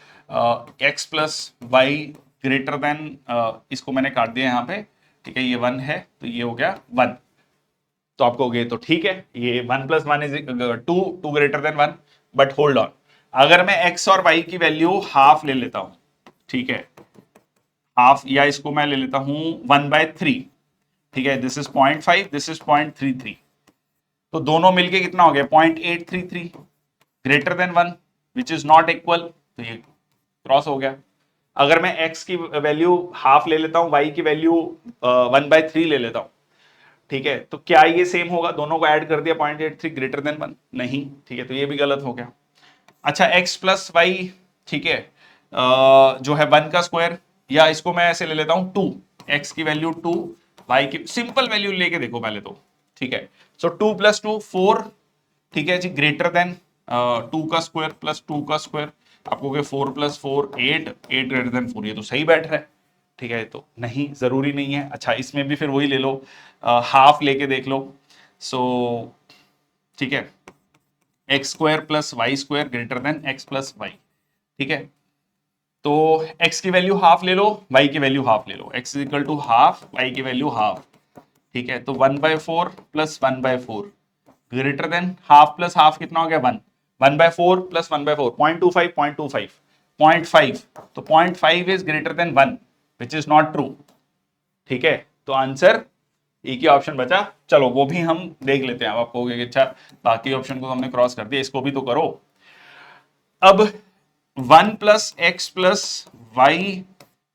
x plus y greater than, इसको मैंने काट दिया यहाँ पे, ठीक है, ये 1 है तो ये हो गया 1। तो आप कहोगे तो ठीक है, ये 1 plus 1 is 2, 2 greater than 1, but hold on, अगर मैं x और y की वैल्यू हाफ ले लेता हूं, ठीक है, हाफ, या इसको मैं ले लेता हूं 1/3, ठीक है, दिस इज 0.5, दिस इज 0.33, तो दोनों मिलके कितना हो गया 0.833, greater than 1 which is not equal, तो ये क्रॉस हो गया। अगर मैं x की वैल्यू हाफ ले लेता हूं, y की वैल्यू 1/3 ले लेता हूं, ठीक है, तो क्या ये सेम होगा, दोनों को ऐड कर दिया 0.83 ग्रेटर देन 1, नहीं, ठीक है, तो ये भी गलत हो गया। अच्छा, x प्लस वाई, ठीक है, जो है 1 का स्क्वायर, या इसको मैं ऐसे ले लेता हूं 2, x की वैल्यू 2, y की सिंपल वैल्यू लेके देखो पहले तो, ठीक है, सो 2 प्लस 2 4, ठीक है जी, ग्रेटर देन 2 का स्क्वायर प्लस 2 का स्क्वायर, आपको 4 प्लस 4 8, 8 ग्रेटर देन 4, ये तो सही बैठ रहा है। ठीक है, तो नहीं, जरूरी नहीं है। अच्छा, इसमें भी फिर वही ले लो, हाफ लेके देख लो, सो ठीक है, x square plus y square greater than x plus y. ठीक है, तो x की वैल्यू हाफ ले लो, y की वैल्यू हाफ ले लो, x is equal to half, y की वैल्यू हाफ, ठीक है, तो 1/4 plus 1/4 greater than half plus half कितना हो गया 1, 1/4 प्लस 1/4 0.25, 0.25, 0.5, तो 0.5 is greater than 1 which is not true. ठीक है, तो आंसर एक ही ऑप्शन बचा, चलो वो भी हम देख लेते हैं। अब आप कहोगे कि अच्छा, बाकी ऑप्शन को हमने क्रॉस कर दिया, इसको भी तो करो। अब 1 प्लस एक्स प्लस वाई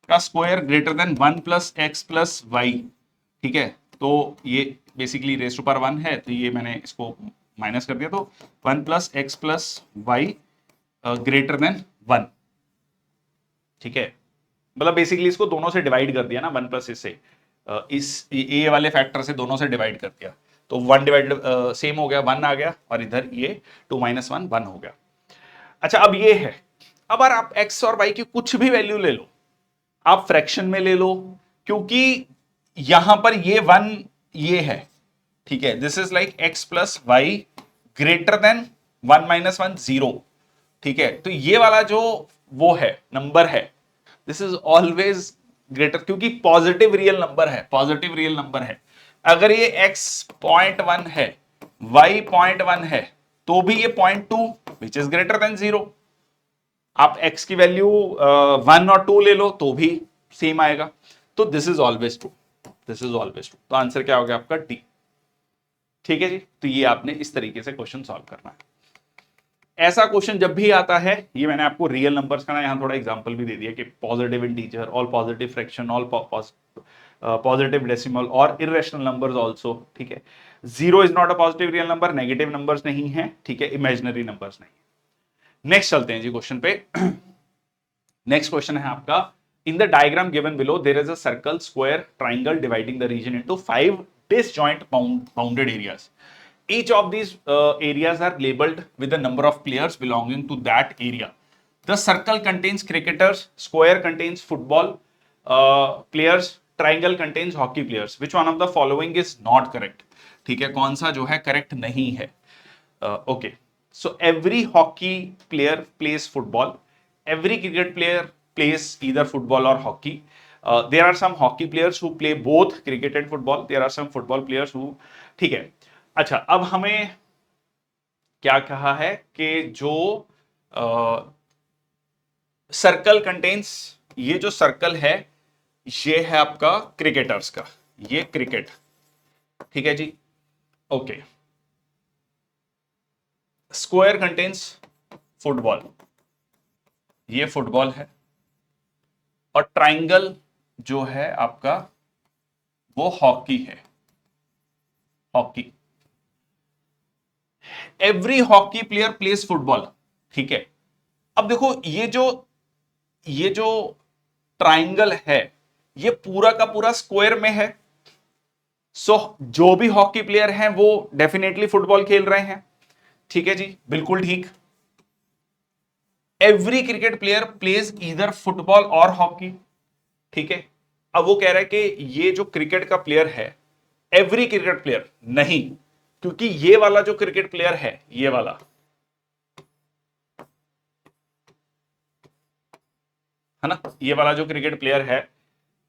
का square greater than 1 plus x plus y, ठीक है, तो ये बेसिकली रेस टू पावर 1 है, तो ये मैंने इसको माइनस कर दिया, तो 1 plus x plus y greater than 1। ठीक है, मतलब बेसिकली इसको दोनों से डिवाइड कर दिया ना, 1 प्लस इससे, इस ए वाले फैक्टर से दोनों से डिवाइड कर दिया, तो 1 डिवाइड सेम हो गया, 1 आ गया, और इधर ये 2 माइनस 1 1 हो गया। अच्छा, अब ये है, अब अगर आप x और y की कुछ भी वैल्यू ले लो, आप फ्रैक्शन में ले लो, क्योंकि यहां पर ये 1 ये है, ठीक है, this is like x plus y greater than 1 minus 1 0, ठीक है, तो ये वाला जो वो है नंबर है, दिस इज ऑलवेज ग्रेटर, क्योंकि पॉजिटिव रियल नंबर है, पॉजिटिव रियल नंबर है। अगर ये x 0.1 है, y 0.1 है, तो भी ये 0.2 विच इज ग्रेटर देन 0। आप x की वैल्यू 1 और 2 ले लो तो भी सेम आएगा, तो this is always true, this is always true, तो आंसर क्या हो गया आपका डी। ठीक है जी, तो ये आपने इस तरीके से क्वेश्चन सॉल्व करना है। ऐसा क्वेश्चन जब भी आता है, ये मैंने आपको रियल नंबर्स का ना यहां थोड़ा एग्जांपल भी दे दिया कि positive integer, all positive fraction, all positive decimal और इरेशनल नंबर्स ऑल्सो, ठीक है। Zero is not a positive real number, negative numbers नहीं है, ठीक है, इमेजिनरी नंबर्स नहीं है। नेक्स्ट चलते हैं जी क्वेश्चन पे। नेक्स्ट क्वेश्चन है आपका, in the diagram given below there is a circle, square, triangle dividing the region into 5 disjoint bounded areas. Each of these areas are labeled with the number of players belonging to that area. The circle contains cricketers, square contains football players, triangle contains hockey players. Which one of the following is not correct? ठीक है, कौन सा जो है correct नहीं है? Okay, so every hockey player plays football, every cricket player plays either football or hockey. There are some hockey players who play both cricket and football. There are some football players who, ठीक है। अच्छा, अब हमें क्या कहा है कि जो सर्कल कंटेन्स, ये जो सर्कल है ये है आपका क्रिकेटर्स का, ये क्रिकेट, ठीक है जी, ओके। स्क्वायर कंटेन्स फुटबॉल, ये फुटबॉल है, और ट्राइंगल जो है आपका वो हॉकी है, hockey. Every hockey player place football, ठीक है। अब देखो ये जो ट्राइंगल है ये पूरा का पूरा स्क्वायर में है, सो जो भी हॉकी प्लेयर हैं वो डेफिनेटली फुटबॉल खेल रहे हैं, ठीक है जी, बिल्कुल ठीक। Every cricket player plays either football और हॉकी, ठीक है। अब वो कह रहा है कि ये जो क्रिकेट का प्लेयर है एवरी क्रिकेट प्लेयर नहीं, क्योंकि ये वाला जो क्रिकेट प्लेयर है, ये वाला है ना, ये वाला जो क्रिकेट प्लेयर है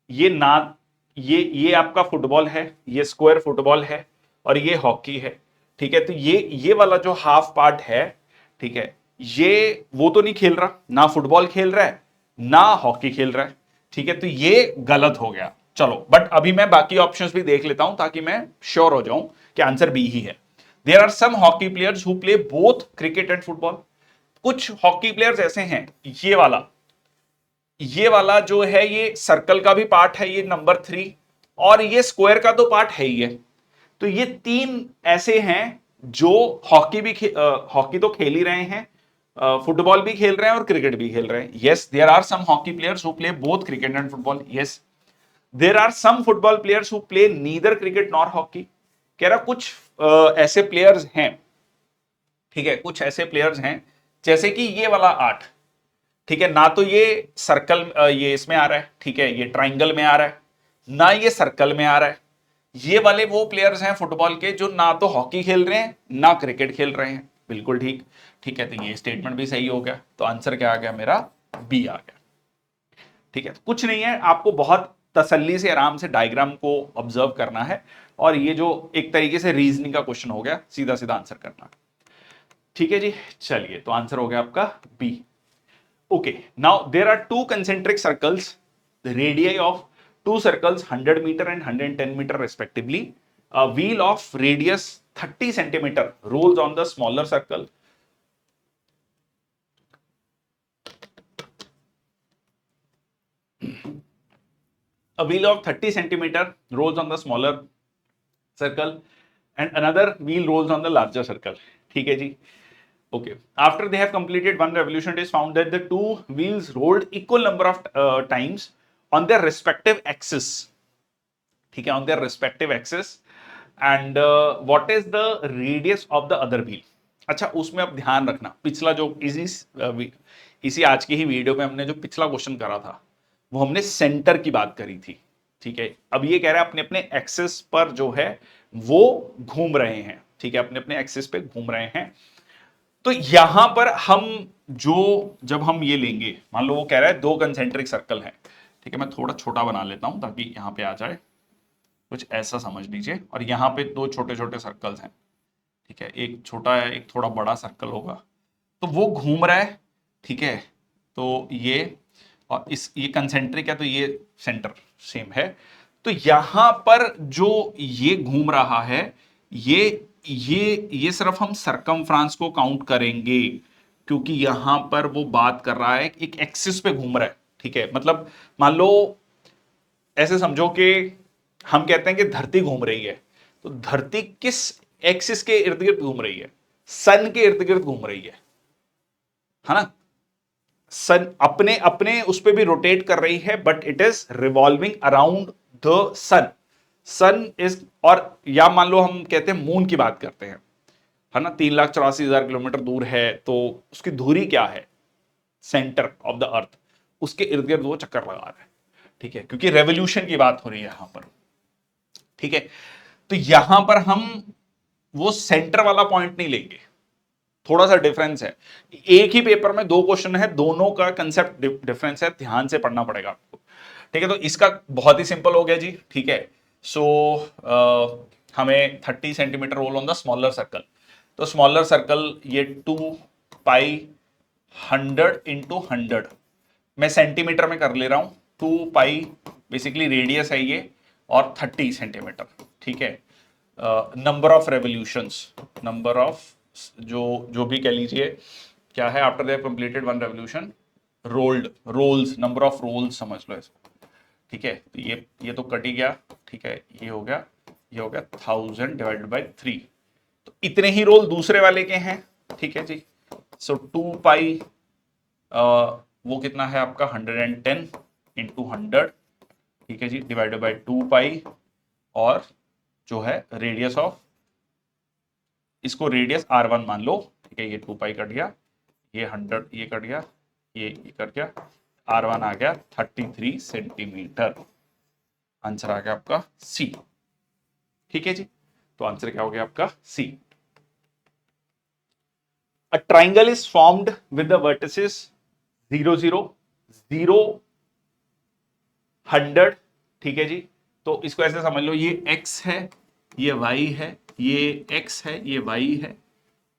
ये ना, ये आपका फुटबॉल है, ये स्क्वायर फुटबॉल है और ये हॉकी है, ठीक है। तो ये वाला जो हाफ पार्ट है, ठीक है, ये वो तो नहीं खेल रहा, ना फुटबॉल खेल रहा है ना हॉकी खेल रहा है, ठीक है। तो ये गलत हो गया। चलो, बट अभी मैं बाकी ऑप्शंस भी देख लेता हूं ताकि मैं श्योर हो जाऊं कि आंसर बी ही है। There are some hockey players who play both cricket and football. कुछ हॉकी प्लेयर्स ऐसे हैं, ये वाला जो है ये सर्कल का भी पार्ट है, ये नंबर 3, और ये स्क्वायर का तो पार्ट है ही है। तो ये 3 ऐसे हैं जो हॉकी तो खेल ही रहे हैं, फुटबॉल भी खेल रहे हैं और क्रिकेट भी खेल रहे हैं। Yes, there are some hockey players who play both cricket and football. Yes, there are some football players who play neither cricket nor hockey. कह रहा कुछ ऐसे प्लेयर्स हैं, ठीक है, कुछ ऐसे प्लेयर्स हैं जैसे कि ये वाला 8, ठीक है, ना तो ये सर्कल ये इसमें आ रहा है, ठीक है, ये ट्राइंगल में आ रहा है, ना ये सर्कल में आ रहा है। ये वाले वो प्लेयर्स हैं फुटबॉल के जो ना तो हॉकी खेल रहे हैं ना क्रिकेट खेल रहे हैं, बिल्कुल ठीक, ठीक है। तो ये स्टेटमेंट भी सही हो गया, तो आंसर क्या आ गया मेरा? बी आ गया, ठीक है। कुछ नहीं है, आपको बहुत तसल्ली से आराम से डायग्राम को ऑब्जर्व करना है, और ये जो एक तरीके से रीजनिंग का क्वेश्चन हो गया, सीधा सीधा आंसर करना, ठीक है जी। चलिए, तो आंसर हो गया आपका B. Okay, now there are 2 concentric circles, the radii of 2 circles 100 meter and 110 meter respectively. A wheel of radius 30 centimeter rolls on the smaller circle. A wheel of 30 centimeter rolls on the smaller circle and another wheel rolls on the larger circle. ठीक है जी। Okay. After they have completed one revolution, it is found that the 2 wheels rolled equal number of times on their respective axis. ठीक है, on their respective axis. And what is the radius of the other wheel? अच्छा, उसमें अब ध्यान रखना, पिछला जो इसी आज की ही वीडियो में हमने जो पिछला क्वेश्चन करा था वो हमने सेंटर की बात करी थी, ठीक है। अब ये कह रहा है अपने अपने एक्सिस पर जो है वो घूम रहे हैं, ठीक है, अपने अपने एक्सिस पे घूम रहे हैं। तो यहां पर हम जब हम ये लेंगे, मान लो वो कह रहा है 2 कंसेंट्रिक सर्कल है, ठीक है, मैं थोड़ा छोटा बना लेता हूं ताकि यहां पे आ जाए, कुछ ऐसा समझ लीजिए, और यहां पे 2 छोटे छोटे सर्कल्स हैं, ठीक है, एक छोटा है एक थोड़ा बड़ा सर्कल होगा, तो वो घूम रहा है, ठीक है। तो ये और ये कंसेंट्रिक है, तो ये सेंटर सेम है। तो यहां पर जो ये घूम रहा है, ये सिर्फ हम सरकमफ्रांस को काउंट करेंगे, क्योंकि यहां पर वो बात कर रहा है एक एक्सिस पे घूम रहा है, ठीक है। मतलब मान लो ऐसे समझो कि हम कहते हैं कि धरती घूम रही है, तो धरती किस एक्सिस के इर्द गिर्द घूम रही है? सन के इर्द गिर्द घूम रही है ना? सन अपने अपने उस पर भी रोटेट कर रही है, but it is revolving around the sun. Sun इज, और या मान लो हम कहते हैं मून की बात करते हैं, है ना, 3,84,000 किलोमीटर दूर है, तो उसकी धुरी क्या है? सेंटर ऑफ द अर्थ, उसके इर्द गिर्द वो चक्कर लगा रहा है, ठीक है, क्योंकि रेवोल्यूशन की बात हो रही है यहां पर, ठीक है। तो यहां पर हम वो सेंटर वाला पॉइंट नहीं लेंगे, थोड़ा सा डिफरेंस है। एक ही पेपर में दो क्वेश्चन है, दोनों का कंसेप्ट डिफरेंस है, ध्यान से पढ़ना पड़ेगा आपको, ठीक है। तो इसका बहुत ही सिंपल हो गया जी, ठीक है। सो हमें 30 centimetre roll on the smaller circle, तो स्मॉलर सर्कल ये 2 पाई 100 इंटू 100, मैं सेंटीमीटर में कर ले रहा हूं, 2 पाई बेसिकली रेडियस है ये, और 30 सेंटीमीटर, ठीक है। Number of revolutions, number of जो भी कह लीजिए क्या है, after they have completed one revolution, rolls, number of rolls समझ लो इसको, ठीक है। तो ये तो कट ही गया, ठीक है, ये हो गया 1000 डिवाइडेड बाय 3, तो इतने ही रोल दूसरे वाले के हैं, ठीक है जी। सो 2 पाई वो कितना है आपका 110 इंटू 100, ठीक है जी, डिवाइडेड बाय 2 पाई, और जो है रेडियस ऑफ, इसको रेडियस R1 मान लो, ठीक है, ये 2 पाई कट गया, ये 100 ये कट गया, ये कट गया, R1 आ गया 33 सेंटीमीटर, आंसर आ गया आपका C, ठीक है जी। तो आंसर क्या हो गया आपका C। A triangle is formed with the vertices 0 0 0 100, ठीक है जी। तो इसको ऐसे समझ लो, ये x है, ये y है, ये x है, ये y है,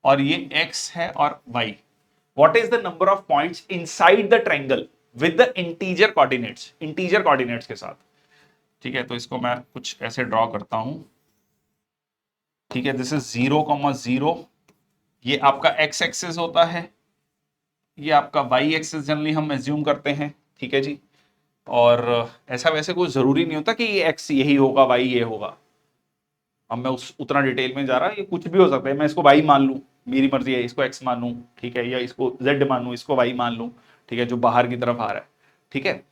और ये x है और y। What is the number of points inside the triangle with the integer coordinates, integer coordinates के साथ, ठीक है। तो इसको मैं कुछ ऐसे ड्रॉ करता हूं, ठीक है, दिस इज 0,0, ये आपका x एक्सिस होता है, ये आपका y एक्सिस जनरली हम एज्यूम करते हैं, ठीक है जी। और ऐसा वैसे कोई जरूरी नहीं होता कि ये x यही होगा, y ये होगा। अब मैं उतना डिटेल में जा रहा, ये कुछ भी हो सकता है, मैं इसको y मान लूं, मेरी मर्जी है, इसको x मानूं, ठीक है, या इसको z मानूं, इसको y मान लूं, ठीक है, जो बाहर की तरफ आ रहा है, ठीक है।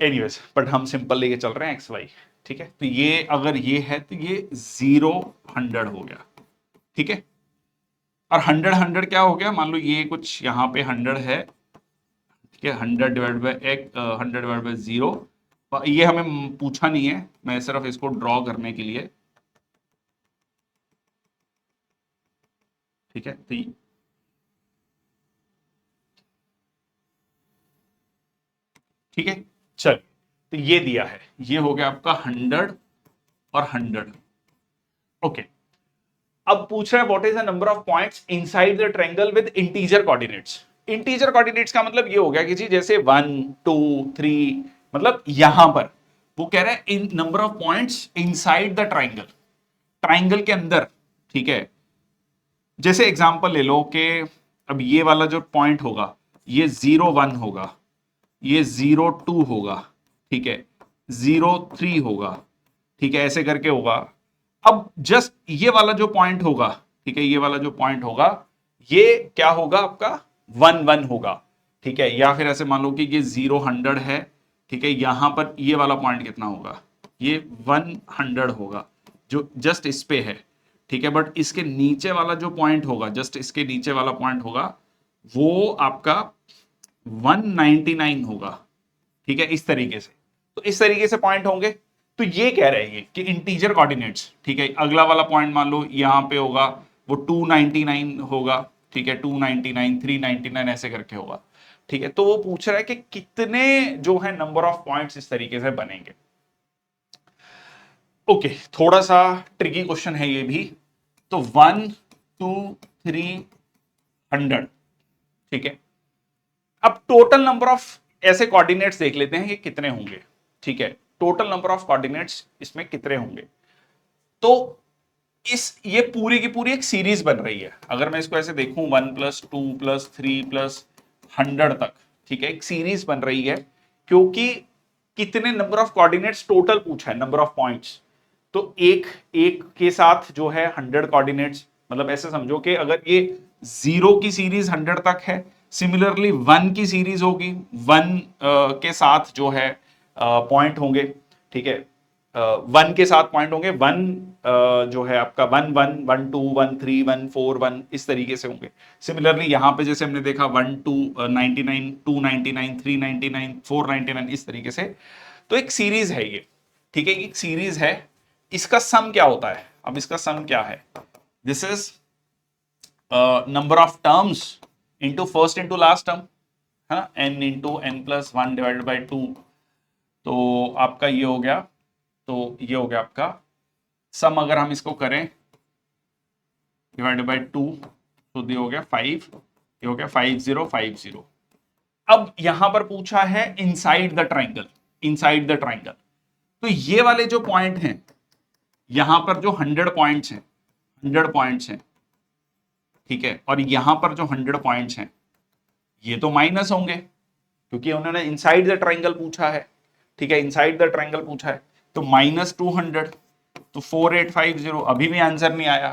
एनीवेज, बट हम सिंपल लेके चल रहे हैं x y, ठीक है। तो ये अगर ये है तो ये 0 100 हो गया, ठीक है। और 100 100 क्या हो गया, मान लो ये कुछ यहाँ पे 100 है, ठीक है, 100 डिवाइड बाय 100 डिवाइड बाय 0, ये हमें पूछा नहीं है, मैं सिर्फ इसको ड्रॉ करने के लिए, ठीक है। तो ठीक है, चल, तो ये दिया है, ये हो गया आपका 100 और 100, ओके। अब पूछ रहा है what is the number of points inside the triangle with integer coordinates. Integer coordinates का मतलब ये हो गया कि जी जैसे 1 2 3, मतलब यहां पर वो कह रहा है in number of points inside the triangle, triangle के अंदर, ठीक है। जैसे एग्जांपल ले लो कि अब ये वाला जो पॉइंट होगा, ये 0 1 होगा, ये 0 2 होगा, ठीक है, 0 3 होगा, ठीक है, ऐसे करके होगा। अब जस्ट ये वाला जो पॉइंट होगा, ठीक है, ये वाला जो पॉइंट होगा, ये क्या होगा आपका 1 1 होगा, ठीक है। या फिर ऐसे मान लो कि ये 0 100 है, ठीक है, यहां पर ये वाला पॉइंट कितना होगा, ये 100 होगा, जो जस्ट इस पे है, ठीक है। बट इसके नीचे वाला जो पॉइंट होगा, जस्ट इसके नीचे वाला पॉइंट होगा, वो आपका 199 होगा, ठीक है, इस तरीके से। तो इस तरीके से पॉइंट होंगे। तो ये कह रहे हैं कि इंटीजर कोऑर्डिनेट्स, ठीक है, अगला वाला पॉइंट मान लो यहां पे होगा, वो 299 होगा, ठीक है, 299 399 ऐसे करके होगा, ठीक है। तो वो पूछ रहा है कि कितने जो है नंबर ऑफ पॉइंट्स इस तरीके से बनेंगे। ओके, थोड़ा सा ट्रिकी क्वेश्चन है ये भी। तो 1 2 3 100, ठीक है। अब टोटल नंबर ऑफ ऐसे कोऑर्डिनेट्स देख लेते हैं कि कितने होंगे, ठीक है। टोटल नंबर ऑफ कोऑर्डिनेट्स इसमें कितने होंगे, तो ये पूरी की पूरी एक सीरीज बन रही है। अगर मैं इसको ऐसे देखूं 1 + 2 + 3 + 100 तक, ठीक है, एक सीरीज बन रही है, क्योंकि कितने नंबर ऑफ कोऑर्डिनेट्स टोटल पूछा है, नंबर ऑफ पॉइंट्स। तो एक एक के साथ जो है 100 कोऑर्डिनेट्स, मतलब ऐसे समझो कि अगर ये 0 की सीरीज 100 तक है, सिमिलरली 1 की सीरीज होगी, 1 के साथ जो है पॉइंट होंगे, ठीक है, 1 के साथ पॉइंट होंगे, 1 जो है आपका 1 1 1 2 1 3 1 4 1 इस तरीके से होंगे। सिमिलरली यहां पे जैसे हमने देखा 1 2 99 299 399 499 इस तरीके से। तो एक सीरीज है ये, ठीक है, एक सीरीज है। इसका सम क्या होता है, अब इसका सम क्या है, this is number of terms into first into last term, है ना, n into n plus one divided by 2। तो आपका ये हो गया, तो ये हो गया आपका सम, अगर हम इसको करें डिवाइडेड बाई 2 तो ये हो गया 5, ये हो गया 5050। अब यहां पर पूछा है inside the triangle, inside the triangle. तो ये वाले जो पॉइंट हैं, यहां पर जो 100 पॉइंट्स हैं, 100 पॉइंट्स हैं, ठीक है, और यहां पर जो 100 पॉइंट्स हैं ये तो माइनस होंगे क्योंकि उन्होंने इनसाइड द ट्राइंगल पूछा है, ठीक है, इनसाइड द ट्राइंगल पूछा है। तो -200, तो 4850, अभी भी आंसर नहीं आया।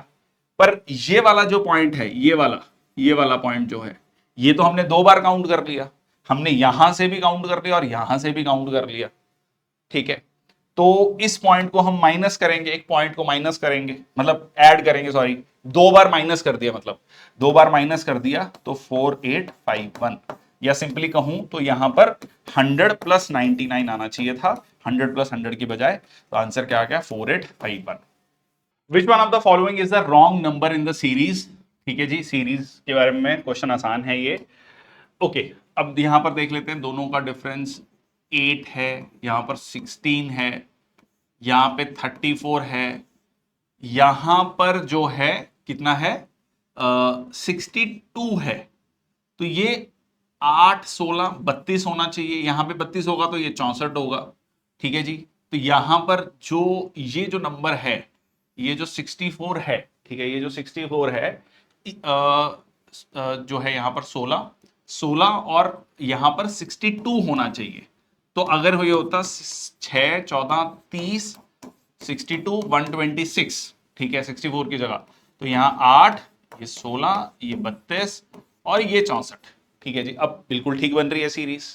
पर ये वाला जो पॉइंट है, ये वाला पॉइंट जो है, ये तो हमने 2 बार काउंट कर लिया, हमने यहां से भी काउंट कर लिया और यहां से भी काउंट कर लिया, ठीक है। तो इस पॉइंट को हम माइनस करेंगे, एक पॉइंट को माइनस करेंगे, मतलब ऐड करेंगे, सॉरी 2 बार माइनस कर दिया, मतलब 2 बार माइनस कर दिया, तो 4851, या सिंपली कहूं तो यहां पर 100 प्लस 99 आना चाहिए था, 100 प्लस 100 की बजाय। तो आंसर क्या आ गया, 4851। विच one of the following is the wrong number in the series. ठीक है जी, सीरीज के बारे में क्वेश्चन आसान है ये। ओके, अब यहां पर देख लेते हैं, दोनों का डिफरेंस 8 है, यहां पर 16 है, यहां पे 34 है, यहां पर जो है कितना है, 62 है। तो ये 8 16 32 होना चाहिए, यहां पे 32 होगा तो ये 64 होगा, ठीक है जी। तो यहां पर जो ये जो नंबर है, ये जो 64 है, ठीक है, ये जो 64 है, जो है यहां पर 16 16 और यहां पर 62 होना चाहिए। तो अगर ये होता 6 14 30 62 126, ठीक है, 64 की जगह, तो यहां 8, ये 16, ये 32 और ये 64, ठीक है जी। अब बिल्कुल ठीक बन रही है सीरीज,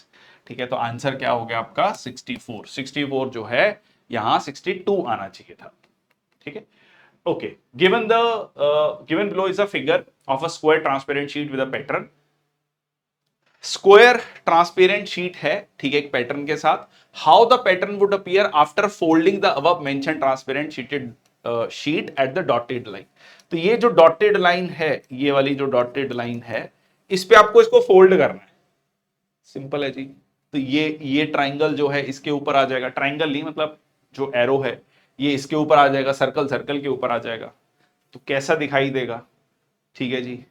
ठीक है। तो आंसर क्या हो गया आपका 64, 64 जो है यहां 62 आना चाहिए था, ठीक है। Okay, given the given below is a figure of a square transparent sheet with a pattern. Square transparent sheet है, ठीक है, एक पैटर्न के साथ। How the pattern would appear after folding the above mention transparent शीटेड sheet at the dotted line. तो ये जो dotted line है, ये वाली जो डॉटेड लाइन है, इस पे आपको इसको फोल्ड करना है, सिंपल है जी। तो ये ट्राइंगल जो है इसके ऊपर आ जाएगा, ट्राइंगल नहीं मतलब जो एरो है ये इसके ऊपर आ जाएगा, सर्कल सर्कल के ऊपर आ जाएगा। तो कैसा दिखाई देगा, ठीक है जी,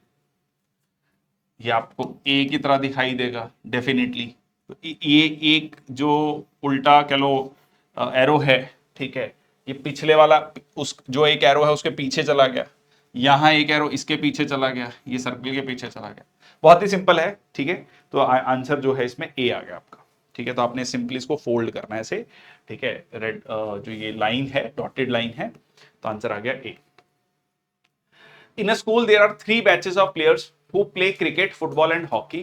ये आपको ए की तरह दिखाई देगा डेफिनेटली। तो ये एक जो उल्टा कह लो एरो है, ठीक है, ये पिछले वाला उस जो एक एरो है उसके पीछे चला गया, यहां एक एरो इसके पीछे चला गया, ये सर्कल के पीछे चला गया। बहुत ही सिंपल है, ठीक है। तो आंसर जो है इसमें ए आ गया आपका, ठीक है। तो आपने सिंपली इसको फोल्ड करना है ऐसे, ठीक है, रेड जो ये लाइन है डॉटेड लाइन है, तो आंसर आ गया ए। In a school, there are 3 batches of players who play cricket, football, and hockey.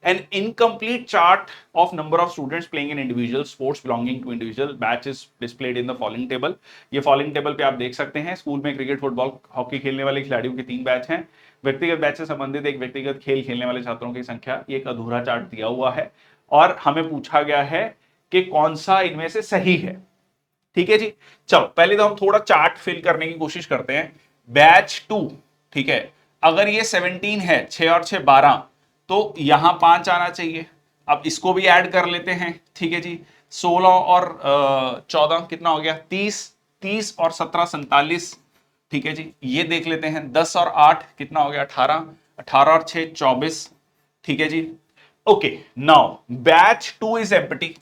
An incomplete chart of number of students playing in individual sports belonging to individual batch is displayed in the following table. ये following table पे आप देख सकते हैं, school में cricket, football, hockey खेलने वाले खिलाड़ियों के 3 बैच हैं। व्यक्तिगत बैच से संबंधित एक व्यक्तिगत खेल खेलने वाले छात्रों की संख्या, ये एक अधूरा चार्ट दिया हुआ है और हमें पूछा गया है कि कौन सा इनमें से सही है, ठीक है जी। चलो पहले तो हम थोड़ा चार्ट फिल करने की कोशिश करते हैं। बैच 2, ठीक है, अगर ये 17 है, 6 और 6 12, तो यहां 5 आना चाहिए। अब इसको भी ऐड कर लेते हैं, ठीक है जी। 16 और 14 कितना हो गया, 30, 30 और 17 47, ठीक है जी। ये देख लेते हैं, 10 और 8 कितना हो गया, 18, 18 और 6 24, ठीक है जी। Okay, now batch 2 is empty.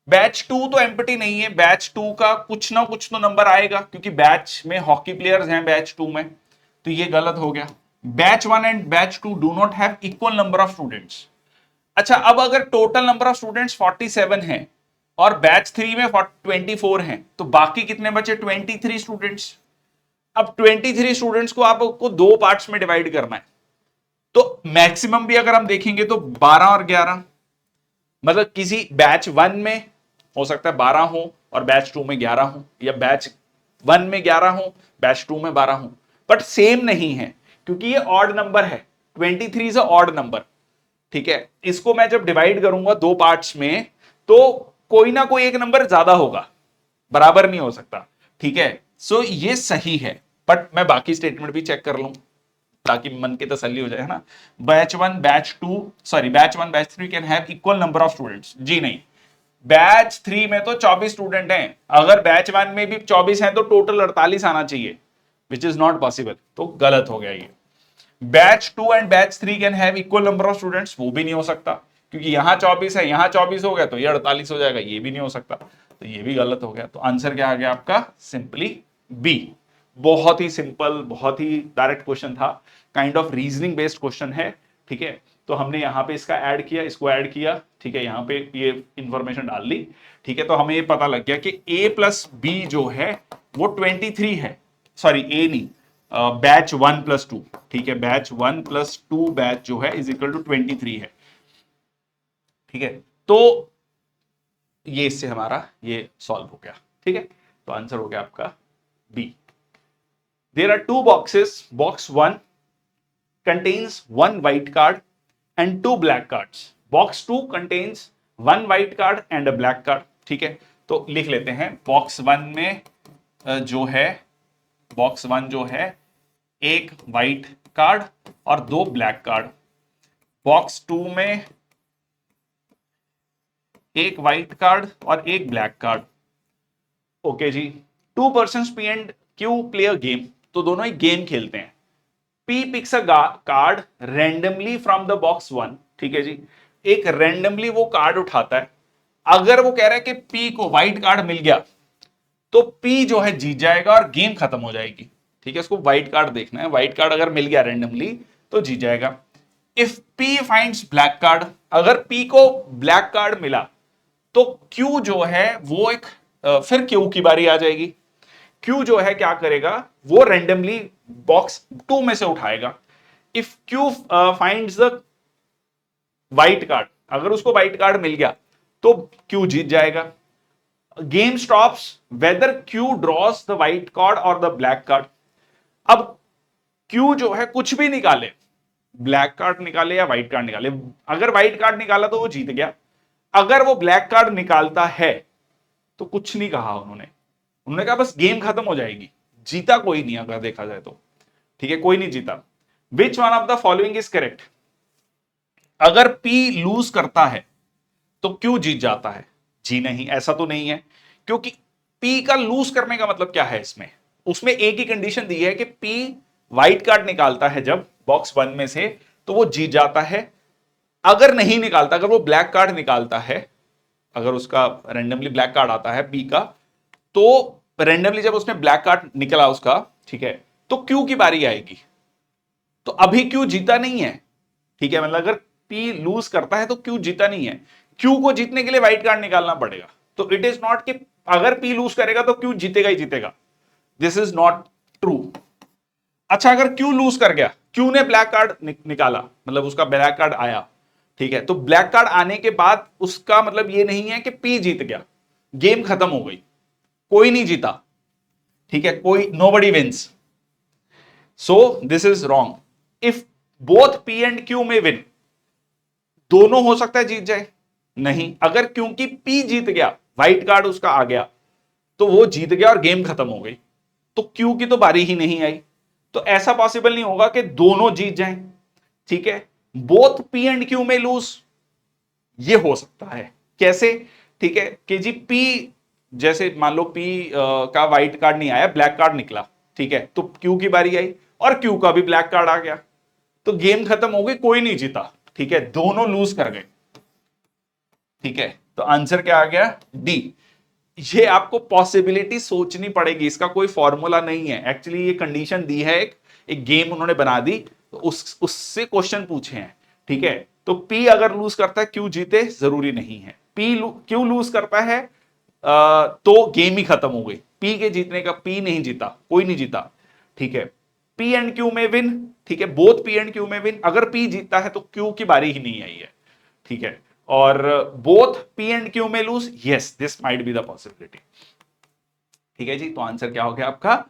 Batch 2 तो एम्प्टी नहीं है, बैच 2 का कुछ ना कुछ तो नंबर आएगा क्योंकि बैच में हॉकी प्लेयर्स हैं बैच 2 में, तो ये गलत हो गया। Batch 1 and batch 2 do not have equal number of students. अच्छा, अब अगर टोटल नंबर ऑफ स्टूडेंट्स 47 है और बैच 3 में 24 हैं, तो बाकी कितने बचे? 23 स्टूडेंट्स। अब 23 स्टूडेंट्स को आपको दो पार्ट्स में डिवाइड करना है, तो मैक्सिमम भी अगर हम देखेंगे तो 12 और 11, मतलब किसी बैच 1 में हो सकता है 12 हो और बैच 2 में 11 हो, या बैच 1 में 11 हो, बैच 2 में 12 हो, बट सेम नहीं है क्योंकि ये ऑड नंबर है। 23 इज अ ऑड नंबर, ठीक है। इसको मैं जब डिवाइड करूंगा दो पार्ट्स में, तो कोई ना कोई एक नंबर ज्यादा होगा, बराबर नहीं हो सकता, ठीक है। सो ये सही है, बट मैं बाकी स्टेटमेंट भी चेक कर लूं ताकि मन की तसल्ली हो जाए, है ना। Batch 1 batch 2 sorry batch 1 batch 3 can have equal number of students, जी नहीं। बैच 3 में तो 24 स्टूडेंट हैं, अगर बैच 1 में भी 24 हैं तो टोटल 48 आना चाहिए, विच इज नॉट पॉसिबल, तो गलत हो गया ये। Batch 2 and batch 3 can have equal number of students, वो भी नहीं हो सकता क्योंकि यहां 24 है, यहां 24 हो गया तो ये 48 हो जाएगा, ये भी नहीं हो सकता, तो ये भी गलत हो गया। तो आंसर क्या आ गया आपका? Simply B. बहुत ही सिंपल, बहुत ही डायरेक्ट क्वेश्चन था, kind of reasoning based question है, ठीक है। तो हमने यहां पे इसका ऐड किया, इसको ऐड किया, ठीक है, यहां पे ये इंफॉर्मेशन डाल ली, ठीक है। तो हमें ये पता लग गया कि a प्लस बी जो है वो 23 है, सॉरी ए नहीं, बैच 1 प्लस 2, ठीक है, बैच 1 प्लस 2 बैच जो है इज इक्वल टू 23 है, ठीक है। तो ये इससे हमारा ये सॉल्व हो गया, ठीक है। तो आंसर हो गया आपका B. There are two boxes, box 1 contains one white card and two black cards. Box 2 contains one white card and a black card. ठीक है, तो लिख लेते हैं। बॉक्स 1 में जो है, बॉक्स 1 जो है एक व्हाइट कार्ड और दो ब्लैक कार्ड। बॉक्स 2 में एक व्हाइट कार्ड और एक ब्लैक कार्ड। ओके जी। Two person P and Q play a game, तो दोनों ही गेम खेलते हैं। P picks a card randomly from the box 1, ठीक है जी, एक randomly वो कार्ड उठाता है। अगर वो कह रहा है कि P को व्हाइट कार्ड मिल गया तो P जो है जीत जाएगा और गेम खत्म हो जाएगी, ठीक है। इसको व्हाइट कार्ड देखना है, व्हाइट कार्ड अगर मिल गया randomly तो जीत जाएगा। If P finds black card, अगर P को ब्लैक कार्ड मिला तो Q जो है वो एक फिर Q की बारी आ जाएगी। Q जो है क्या करेगा, वो रेंडमली बॉक्स 2 में से उठाएगा। If Q finds the white card, अगर उसको व्हाइट कार्ड मिल गया तो Q जीत जाएगा। Game stops whether Q draws the white card और द ब्लैक कार्ड। अब Q जो है कुछ भी निकाले, ब्लैक कार्ड निकाले या व्हाइट कार्ड निकाले, अगर व्हाइट कार्ड निकाला तो वो जीत गया। अगर वो ब्लैक कार्ड निकालता है तो कुछ नहीं कहा उन्होंने कहा बस गेम खत्म हो जाएगी, जीता कोई नहीं अगर देखा जाए तो, ठीक है, कोई नहीं जीता। विच one of the following is correct, अगर P लूज करता है तो Q जीत जाता है, जी नहीं, ऐसा तो नहीं है, क्योंकि P का लूज करने का मतलब क्या है, इसमें उसमें एक ही कंडीशन दी है कि P व्हाइट कार्ड निकालता है जब बॉक्स 1 में से तो वो जीत जाता है। अगर नहीं निकालता, अगर वो ब्लैक कार्ड निकालता है, अगर उसका रेंडमली ब्लैक कार्ड आता है P का, तो रेंडमली जब उसने ब्लैक कार्ड निकला उसका, ठीक है, तो क्यू की बारी आएगी। तो अभी क्यू जीता नहीं है, ठीक है, मतलब अगर पी लूज करता है तो क्यू जीता नहीं है, क्यू को जीतने के लिए व्हाइट कार्ड निकालना पड़ेगा। तो इट इज नॉट कि अगर पी लूज करेगा तो क्यू जीतेगा ही जीतेगा, दिस इज नॉट ट्रू। अच्छा, अगर क्यू लूज कर गया, क्यू ने ब्लैक कार्ड निकाला, मतलब उसका ब्लैक कार्ड आया, ठीक है, तो ब्लैक कार्ड आने के बाद उसका मतलब ये नहीं है कि पी जीत गया, गेम खत्म हो गई, कोई नहीं जीता, ठीक है, कोई nobody wins. So this is wrong. If both P and Q में विन, दोनों हो सकता है जीत जाए, नहीं, अगर क्योंकि पी जीत गया, व्हाइट कार्ड उसका आ गया, तो वो जीत गया और गेम खत्म हो गई, तो क्यू की तो बारी ही नहीं आई, तो ऐसा पॉसिबल नहीं होगा कि दोनों जीत जाएं, ठीक है। बोथ पी एंड क्यू में लूज, ये हो सकता है, कैसे, ठीक है, कि जी पी, जैसे मान लो पी का व्हाइट कार्ड नहीं आया, ब्लैक कार्ड निकला, ठीक है, तो क्यू की बारी आई और क्यू का भी ब्लैक कार्ड आ गया, तो गेम खत्म हो गई, कोई नहीं जीता, ठीक है, दोनों लूज कर गए, ठीक है। तो आंसर क्या आ गया, डी। ये आपको पॉसिबिलिटी सोचनी पड़ेगी, इसका कोई फॉर्मूला नहीं है, एक्चुअली ये कंडीशन दी है, एक गेम उन्होंने बना दी, तो उससे क्वेश्चन पूछे हैं, ठीक है। तो पी अगर लूज करता है क्यू जीते, जरूरी नहीं है, पी क्यों लूज करता है? तो गेम ही खत्म हो गई, पी के जीतने का, पी नहीं जीता, कोई नहीं जीता, ठीक है। पी एंड क्यू में विन, ठीक है, बोथ पी एंड क्यू में विन। अगर पी जीतता है तो क्यू की बारी ही नहीं आई है, ठीक है। और बोथ पी एंड क्यू में lose, yes this might be the possibility, ठीक है जी। तो आंसर क्या हो गया आपका?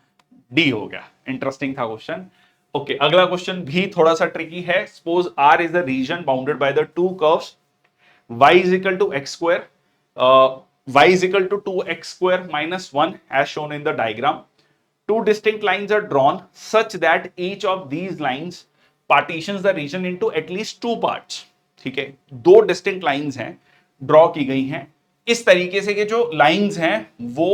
डी हो गया। इंटरेस्टिंग था क्वेश्चन। ओके, अगला क्वेश्चन भी थोड़ा सा ट्रिकी है। Suppose R is the region bounded by the two curves y is equal to x square, y is equal to 2x square minus 1 as shown in the diagram. Two distinct lines are drawn such that each of these lines partitions the region into at least two parts. ठीक है, दो distinct lines हैं, draw की गई हैं इस तरीके से कि जो lines हैं वो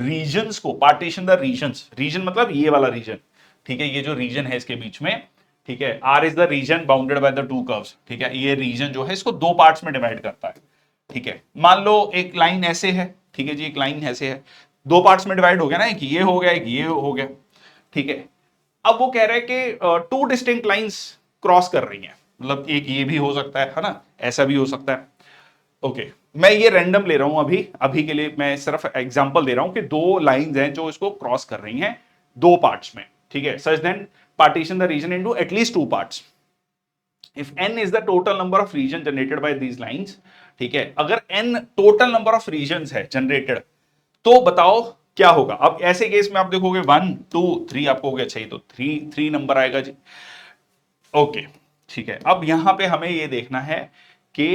regions को partition the regions, region मतलब ये वाला region, ठीक है, ये जो region है इसके बीच में, ठीक है, R is the region bounded by the two curves, ठीक है, ये रीजन जो है इसको दो पार्ट्स में डिवाइड करता है, ठीक है। मान लो एक लाइन ऐसे है, ठीक है जी, एक लाइन ऐसे है, दो पार्ट्स में डिवाइड हो गया ना, एक ये हो गया, एक ये हो गया, ठीक है। अब वो कह रहे हैं कि टू डिस्टिंक्ट लाइंस क्रॉस कर रही हैं, मतलब एक ये भी हो सकता है ना, ऐसा भी हो सकता है। ओके, मैं ये रैंडम ले रहा हूं, अभी अभी के लिए मैं सिर्फ एग्जांपल दे रहा हूं कि दो लाइंस हैं जो इसको क्रॉस कर रही हैं दो पार्ट्स में, ठीक है। सच then partition the region into at least two parts. If n is the total number of regions generated by these lines, ठीक है, अगर n total number of regions है generated, तो बताओ क्या होगा। अब ऐसे केस में आप देखोगे 1 2 3 आपको हो गया, अच्छा तो 3 नंबर आएगा जी। ओके, ठीक है, अब यहां पे हमें ये देखना है कि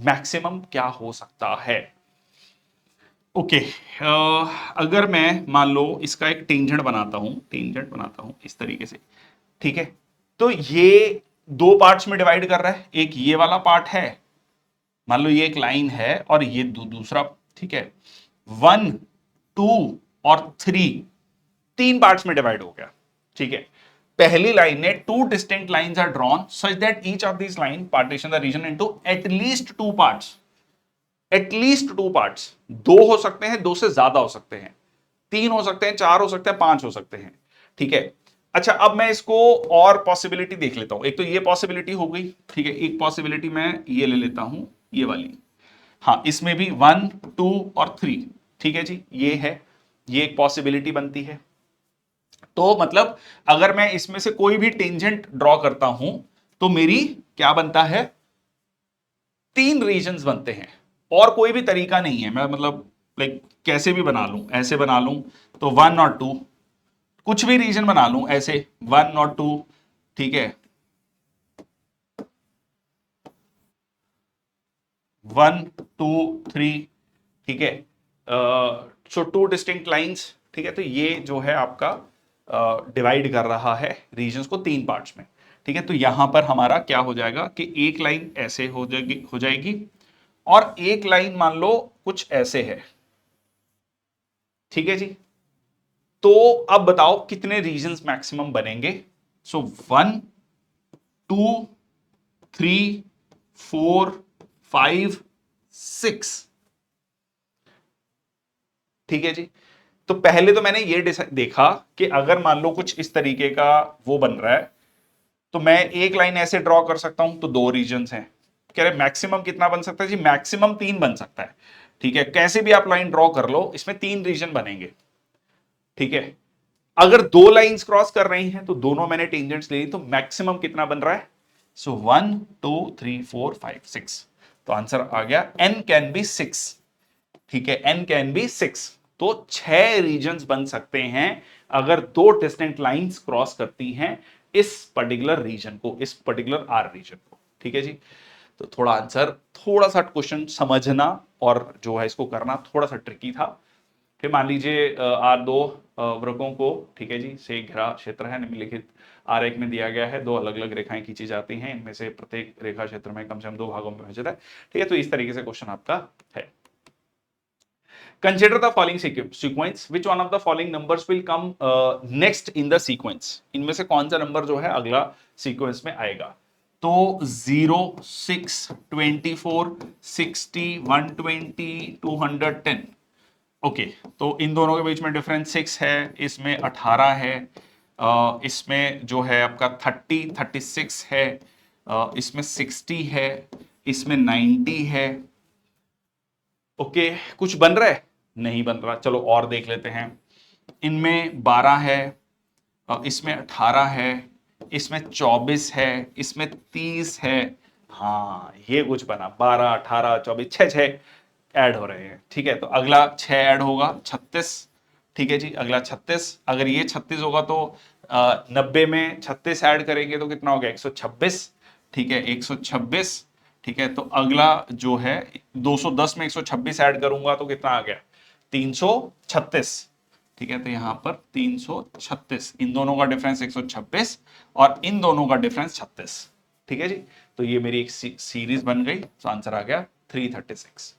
मैक्सिमम क्या हो सकता है। ओके, अगर मैं मान लो इसका एक टेंजेंट बनाता हूं इस तरीके से, ठीक है, तो ये दो पार्ट्स में डिवाइड कर रहा है, एक ये वाला पार्ट है, मान लो ये एक लाइन है और ये दूसरा, ठीक है, 1 2 और 3 तीन पार्ट्स में डिवाइड हो गया, ठीक है। पहली लाइन ने two distinct lines are drawn such that each of this line partition the region into at least two parts, at least two parts, दो हो सकते हैं, दो से ज्यादा हो सकते हैं, तीन हो सकते हैं, चार हो सकते हैं, पांच हो सकते हैं, ठीक है। अच्छा, अब मैं इसको और पॉसिबिलिटी देख लेता हूं। एक तो ये पॉसिबिलिटी हो गई, ठीक है, एक पॉसिबिलिटी मैं ये ले लेता हूं, ये वाली, हाँ, इसमें भी 1 2 और 3, ठीक है जी, ये है, ये एक पॉसिबिलिटी बनती है। तो मतलब अगर मैं इसमें से कोई भी टेंजेंट ड्रॉ करता हूं तो मेरी क्या बनता है, तीन रीजन्स बनते हैं, और कोई भी तरीका नहीं है, मैं मतलब लाइक कैसे भी बना लूं, ऐसे बना लूं तो 1 और 2, कुछ भी रीजन बना लूं ऐसे 1 और 2, ठीक है, 1 2 3, ठीक है, सो टू डिस्टिंक्ट लाइंस, ठीक है। तो ये जो है आपका डिवाइड कर रहा है रीजन्स को तीन पार्ट्स में, ठीक है। तो यहां पर हमारा क्या हो जाएगा कि एक लाइन ऐसे हो जाएगी और एक लाइन मान लो कुछ ऐसे है, ठीक है जी। तो अब बताओ कितने रीजन्स मैक्सिमम बनेंगे। सो 1 2 3 4 5 6, ठीक है जी। तो पहले तो मैंने ये देखा कि अगर मान लो कुछ इस तरीके का वो बन रहा है तो मैं एक लाइन ऐसे ड्रॉ कर सकता हूं, तो दो रीजन्स हैं। कह रहे मैक्सिमम कितना बन सकता है जी, मैक्सिमम तीन बन सकता है, ठीक है। कैसे भी आप लाइन ड्रॉ कर लो, इसमें तीन रीजन बनेंगे, ठीक है। अगर दो लाइंस क्रॉस कर रही हैं तो दोनों मैंने टेंजेंट्स ले ली, तो मैक्सिमम कितना बन रहा है, सो 1 2 3 4 5 6, तो आंसर आ गया n कैन बी 6, ठीक है, n कैन बी 6। तो 6 रीजन्स बन सकते हैं अगर दो डिस्टेंट लाइंस क्रॉस करती हैं इस पर्टिकुलर रीजन को, इस पर्टिकुलर आर रीजन को, ठीक है जी। तो थोड़ा आंसर, थोड़ा सा क्वेश्चन समझना और जो है इसको करना थोड़ा सा ट्रिकी था। फिर मान लीजिए आर दो वृकों को, ठीक है जी, से घिरा क्षेत्र है, निम्नलिखित आरेख में दिया गया है, दो अलग अलग रेखाएं खींची जाती हैं, इनमें से प्रत्येक रेखा क्षेत्र में कम से कम दो भागों में विभाजित है, ठीक है। तो इस तरीके से क्वेश्चन आपका है। Consider the following sequence. Which one of the following numbers will come next in the sequence? इनमें से कौन सा नंबर जो है अगला सीक्वेंस में आएगा। तो 0 6 24 60 120 210, ओके। तो इन दोनों के बीच में डिफरेंस 6 है, इसमें 18 है, इसमें जो है आपका 30 36 है, इसमें 60 है, इसमें 90 है, ओके, कुछ बन रहा है? नहीं बन रहा, चलो और देख लेते हैं। इनमें 12 है, इसमें 18 है, इसमें 24 है, इसमें 30 है। हाँ, ये कुछ बना, 12 18 24, 6 ऐड हो रहे हैं। ठीक है, तो अगला 6 ऐड होगा, 36। ठीक है जी, अगला 36। अगर ये 36 होगा तो 90 में 36 ऐड करेंगे तो कितना हो गया? 126। ठीक है, 126। ठीक है, तो अगला जो है 210 में 126 ऐड करूंगा तो कितना आ गया? 336। ठीक है, तो यहां पर 336, इन दोनों का डिफरेंस 126 और इन दोनों का डिफरेंस 36। ठीक है जी, तो ये मेरी एक सीरीज बन गई, तो आंसर आ गया 336।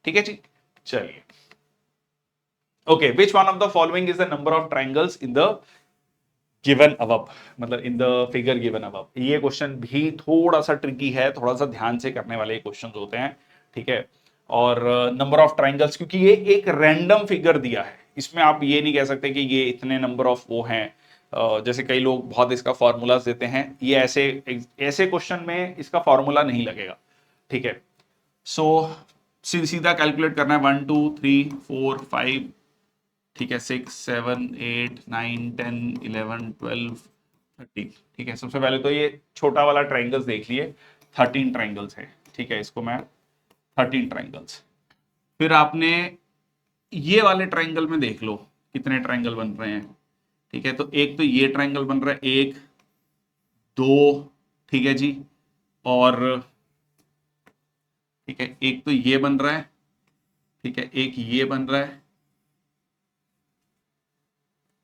ठीक है जी, चलिए। Okay, which one of the following is the number of triangles in the given above, मतलब in the figure given above. ये क्वेश्चन भी थोड़ा सा ट्रिकी है, थोड़ा सा ध्यान से करने वाले क्वेश्चन होते हैं। ठीक है, और नंबर ऑफ ट्राइंगल्स, क्योंकि ये एक रैंडम फिगर दिया है, इसमें आप ये नहीं कह सकते कि ये इतने नंबर ऑफ वो हैं। जैसे कई लोग बहुत इसका फॉर्मूलाज देते हैं, ये ऐसे ऐसे क्वेश्चन में इसका फॉर्मूला नहीं लगेगा। ठीक है, सो सीधा कैलकुलेट करना है, 1 2 3 4 5, ठीक है, 6 7 8 9 10 11 12 13। ठीक है, सबसे पहले तो ये छोटा वाला ट्राइंगल्स देख लिए, 13 ट्राइंगल्स है। ठीक है, इसको मैं 13 ट्राइंगल्स। फिर आपने ये वाले ट्राइंगल में देख लो कितने ट्राइंगल बन रहे हैं। ठीक है, तो एक तो ये ट्राइंगल बन रहा है, 1 2, ठीक है जी, और ठीक है, एक तो ये बन रहा है, ठीक है, एक ये बन रहा है,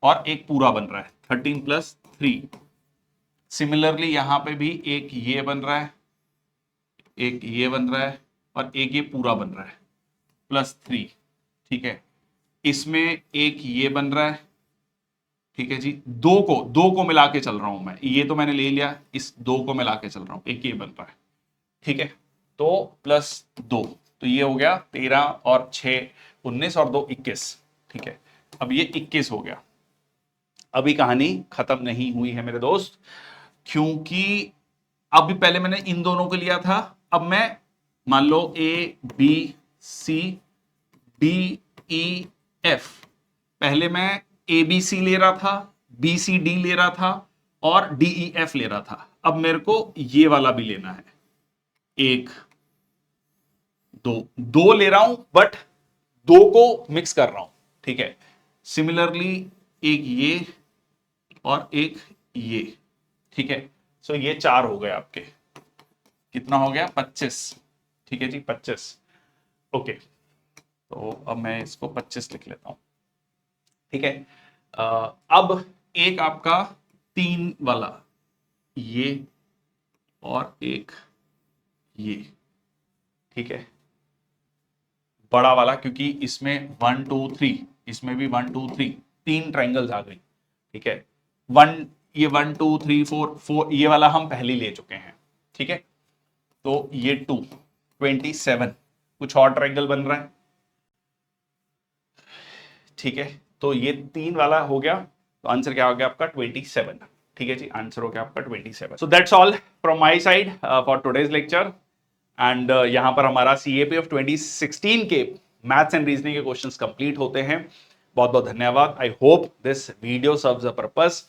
और एक पूरा बन रहा है, 13 + 3। सिमिलरली यहां पे भी एक ये बन रहा है, एक ये बन रहा है, और एक ये पूरा बन रहा है, +3। ठीक है, इसमें एक ये बन रहा है। ठीक है जी, दो को मिला के चल रहा हूं मैं, ये तो मैंने ले लिया, इस दो को मिला के चल रहा हूं, एक ये बन रहा है। ठीक है, तो +2, तो ये हो गया 13 और 6 19 और 2 21। ठीक है, अब ये 21 हो गया। अभी कहानी खत्म नहीं हुई है मेरे दोस्त, क्योंकि अभी पहले मैंने इन दोनों को लिया था, अब मैं मान लो A B C D E F, पहले मैं ABC ले रहा था, BCD ले रहा था, और DEF ले रहा था। अब मेरे को ये वाला भी लेना है, 1 2 2 ले रहा हूं, बट 2 को मिक्स कर रहा हूं। ठीक है, सिमिलरली एक ये और एक ये। ठीक है, सो ये 4 हो गए आपके, कितना हो गया? 25। ठीक है जी, 25। ओके, तो अब मैं इसको 25 लिख लेता हूं। ठीक है, अब एक आपका 3 वाला, ये और एक ये। ठीक है, बड़ा वाला, क्योंकि इसमें 1 2 3, इसमें भी 1 2 3, 3 ट्राइंगल्स आ गई। ठीक है, 1 ये 1 2 3 4 4, ये वाला हम पहले ले चुके हैं। ठीक है, तो ये 2 27, कुछ और ट्राइंगल बन रहा है। ठीक है, तो ये 3 वाला हो गया, तो आंसर क्या हो गया आपका? 27। ठीक है जी, आंसर हो गया आपका 27। So that's all from my side for today's lecture. And यहां पर हमारा CAPF 2016 के मैथ्स एंड रीजनिंग के क्वेश्चंस कंप्लीट होते हैं। बहुत बहुत धन्यवाद। I hope this video serves a purpose.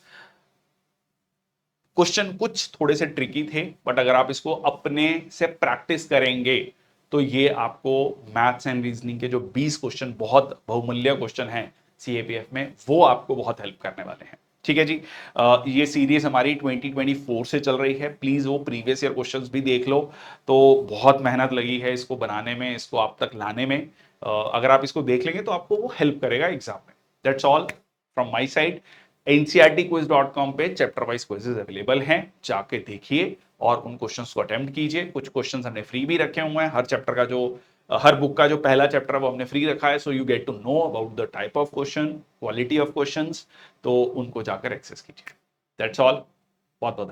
Question कुछ थोड़े से ट्रिकी थे, बट अगर आप इसको अपने से प्रैक्टिस करेंगे तो ये आपको मैथ्स एंड रीजनिंग के जो 20 क्वेश्चन, बहुत बहुमूल्य क्वेश्चन हैं CAPF में, वो आपको बहुत हेल्प करने वाले हैं। ठीक है जी, ये सीरीज हमारी 2024 से चल रही है। प्लीज वो प्रीवियस ईयर क्वेश्चंस भी देख लो। तो बहुत मेहनत लगी है इसको बनाने में, इसको आप तक लाने में। अगर आप इसको देख लेंगे तो आपको वो हेल्प करेगा एग्जाम में। That's all from my side. ncrtquiz.com पे चैप्टर वाइज क्विजेज अवेलेबल हैं, जाके देखिए और उन क्वेश्चंस को अटेम्प्ट कीजिए। कुछ क्वेश्चंस हमने फ्री भी रखे हुए हैं, हर चैप्टर का जो हर बुक का जो पहला चैप्टर है वो हमने फ्री रखा है, so you get to know about the type of question, quality of questions, तो उनको जाकर एक्सेस कीजिए। दैट्स ऑल, बहुत बहुत